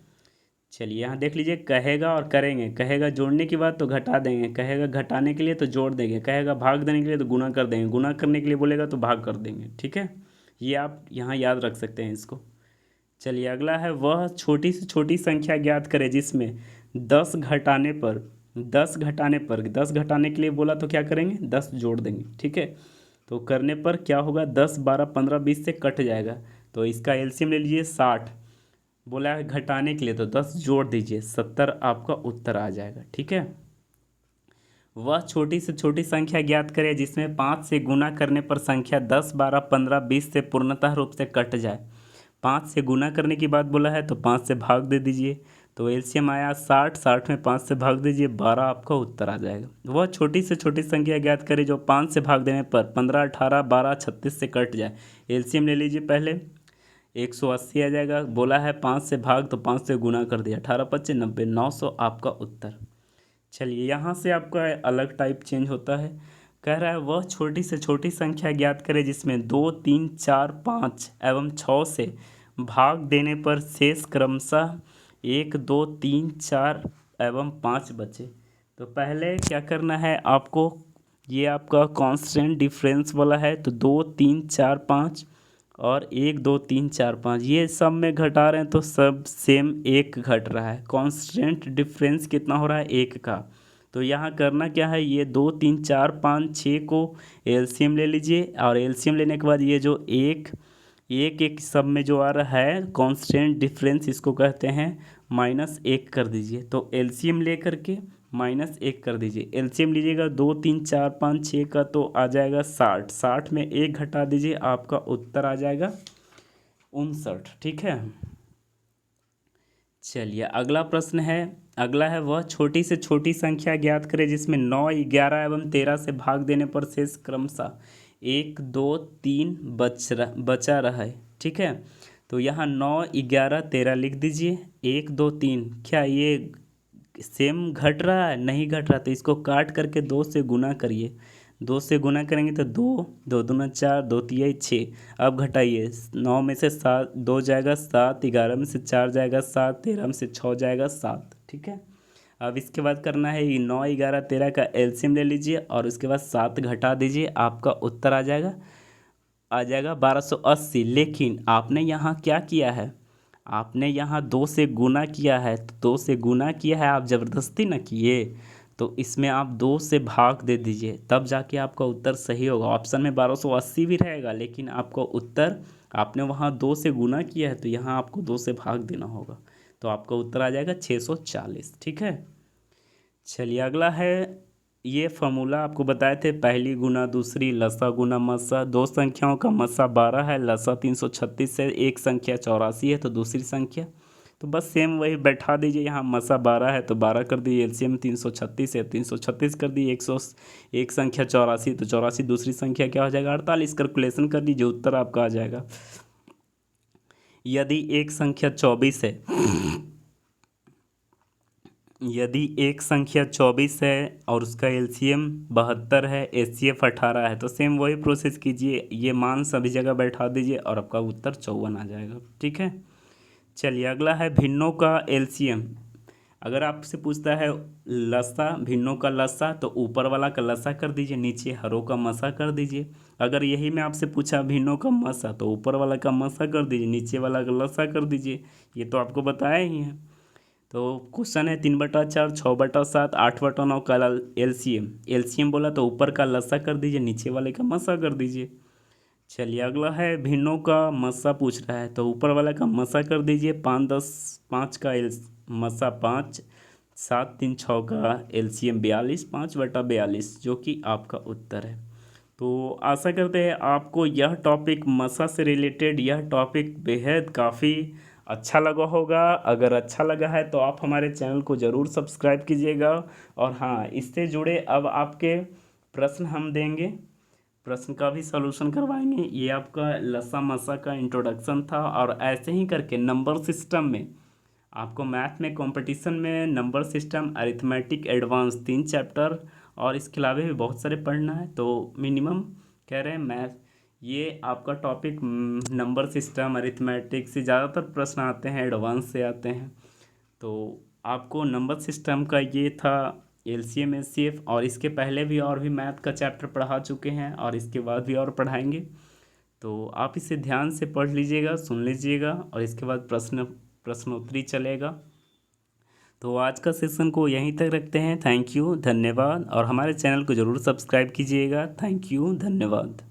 चलिए यहाँ देख लीजिए, कहेगा और करेंगे। कहेगा जोड़ने की बात तो घटा देंगे, कहेगा घटाने के लिए तो जोड़ देंगे, कहेगा भाग देने के लिए तो गुना कर देंगे, गुना करने के लिए बोलेगा तो भाग कर देंगे। ठीक है, ये आप यहाँ याद रख सकते हैं इसको। चलिए अगला है वह छोटी से छोटी संख्या ज्ञात करें जिसमें 10 घटाने पर, 10 घटाने पर, 10 घटाने के लिए बोला तो क्या करेंगे, 10 जोड़ देंगे। ठीक है, तो करने पर क्या होगा, 10 12 15 20 से कट जाएगा। तो इसका एलसीएम ले लीजिए 60। बोला है घटाने के लिए तो 10 जोड़ दीजिए, 70 आपका उत्तर आ जाएगा। ठीक है, वह छोटी से छोटी संख्या ज्ञात करें जिसमें 5 से गुना करने पर संख्या 10 12 15 20 से पूर्णतः रूप से कट जाए। 5 से गुना करने की बात बोला है तो 5 से भाग दे दीजिए। तो एलसीएम आया 60, 60 में 5 से भाग दीजिए, 12 आपका उत्तर आ जाएगा। वह छोटी से छोटी संख्या ज्ञात करें जो 5 से भाग देने पर 15 18 12 36 से कट जाए। एलसीएम ले लीजिए, पहले 180 आ जाएगा। बोला है 5 से भाग तो 5 से गुना कर दिया, 18 25 90, 900 आपका उत्तर। चलिए यहाँ से आपका अलग टाइप चेंज होता है। कह रहा है वह छोटी से छोटी संख्या ज्ञात करें जिसमें 2 3 4 5 एवं 6 से भाग देने पर शेष क्रमशः 1 2 3 4 एवं 5 बचे। तो पहले क्या करना है आपको, ये आपका कांस्टेंट डिफरेंस वाला है तो 2 3 4 5 और 1 2 3 4 5 ये सब में घटा रहे हैं तो सब सेम एक घट रहा है। कांस्टेंट डिफरेंस कितना हो रहा है, 1 का। तो यहाँ करना क्या है, ये 2 3 4 5 6 को एलसीएम ले लीजिए और एलसीएम लेने के बाद ये जो एक एक एक सब में जो आ रहा है कांस्टेंट डिफरेंस इसको कहते हैं -1 कर दीजिए। तो एलसीएम ले करके -1 कर दीजिए। एलसीएम लीजिएगा 2 3 4 5 6 का तो आ जाएगा 60, 60 में 1 घटा दीजिए, आपका उत्तर आ जाएगा 59। ठीक है, चलिए अगला प्रश्न है। अगला है वह छोटी से छोटी संख्या ज्ञात करें जिसमें 9 11 एवं 13 से भाग देने पर शेष क्रमशः 1 2 3 बचा रहा है। ठीक है, तो यहाँ 9 11 13 लिख दीजिए, 1 2 3। क्या ये सेम घट रहा है, नहीं घट रहा, तो इसको काट करके 2 से गुना करिए। 2 से गुना करेंगे तो 2 2 दूना 4 2 तिया 6। अब घटाइए, 9 में से 7 2 जाएगा 7, 11 में से 4 जाएगा 7, 13 में से 6 जाएगा 7। ठीक है, अब इसके बाद करना है ये 9 11 13 का एलसीएम ले लीजिए और उसके बाद 7 घटा दीजिए, आपका उत्तर आ जाएगा 1280। लेकिन आपने यहाँ क्या किया है, आपने यहाँ 2 से गुना किया है। तो 2 से गुना किया है, आप ज़बरदस्ती ना किए, तो इसमें आप 2 से भाग दे दीजिए, तब जाके आपका उत्तर सही होगा। ऑप्शन में 1280 भी रहेगा लेकिन आपका उत्तर, आपने वहाँ 2 से गुना किया है तो यहाँ आपको 2 से भाग देना होगा, तो आपका उत्तर आ जाएगा 640। ठीक है, चलिए अगला है, ये फार्मूला आपको बताए थे, पहली गुना दूसरी लसा गुना मसा। दो संख्याओं का मसा 12 है, लसा 336 है, एक संख्या 84 है तो दूसरी संख्या, तो बस सेम वही बैठा दीजिए। यहाँ मसा 12 है तो 12 कर दिए, एलसीएम 336 है 336 कर दिए, 100 एक संख्या 84 तो 84, दूसरी संख्या क्या हो जाएगा 48। कैलकुलेशन कर लीजिए, उत्तर आपका आ जाएगा। यदि एक संख्या 24 है, यदि एक संख्या 24 है और उसका एलसीएम 72 है, एचसीएफ 18 है, तो सेम वही प्रोसेस कीजिए, ये मान सभी जगह बैठा दीजिए और आपका उत्तर 54 आ जाएगा। ठीक है, चलिए अगला है भिन्नों का एलसीएम। अगर आपसे पूछता है लसा, भिन्नों का लसा, तो ऊपर वाला का लसा कर दीजिए, नीचे हरों का मसा कर दीजिए। अगर यही में आपसे पूछा भिन्नों का मसा, तो ऊपर वाला का मसा कर दीजिए, नीचे वाला का लसा कर दीजिए। ये तो आपको बताया ही है। तो क्वेश्चन है 3/4 6/7 8/9 का एलसीएम। एलसीएम बोला तो ऊपर का लसा कर दीजिए, नीचे वाले का मसा कर दीजिए। चलिए अगला है भिन्नों का मसा पूछ रहा है, तो ऊपर वाला का मसा कर दीजिए, 5 10 5 का मसा 5, 7 3 6 का एलसीएम 42, 5/42 जो कि आपका उत्तर है। तो आशा करते हैं आपको यह टॉपिक मसा से रिलेटेड यह टॉपिक बेहद काफ़ी अच्छा लगा होगा। अगर अच्छा लगा है तो आप हमारे चैनल को ज़रूर सब्सक्राइब कीजिएगा। और हाँ, इससे जुड़े अब आपके प्रश्न हम देंगे, प्रश्न का भी सॉल्यूशन करवाएंगे। ये आपका लसा मसा का इंट्रोडक्शन था। और ऐसे ही करके नंबर सिस्टम में आपको मैथ में कंपटीशन में number system, arithmetic advance 3 chapter और इसके अलावा भी बहुत सारे पढ़ना है। तो मिनिमम कह रहे हैं मैथ, ये आपका टॉपिक नंबर सिस्टम अरिथमेटिक से ज़्यादातर प्रश्न आते हैं, एडवांस से आते हैं। तो आपको नंबर सिस्टम का ये था एलसीएम एचसीएफ, और इसके पहले भी और भी मैथ का चैप्टर पढ़ा चुके हैं और इसके बाद भी और पढ़ाएंगे। तो आप इसे ध्यान से पढ़ लीजिएगा, सुन लीजिएगा, और इसके बाद प्रश्नोत्तरी चलेगा। तो आज का सेशन को यहीं तक रखते हैं। थैंक यू, धन्यवाद। और हमारे चैनल को ज़रूर सब्सक्राइब कीजिएगा। थैंक यू, धन्यवाद।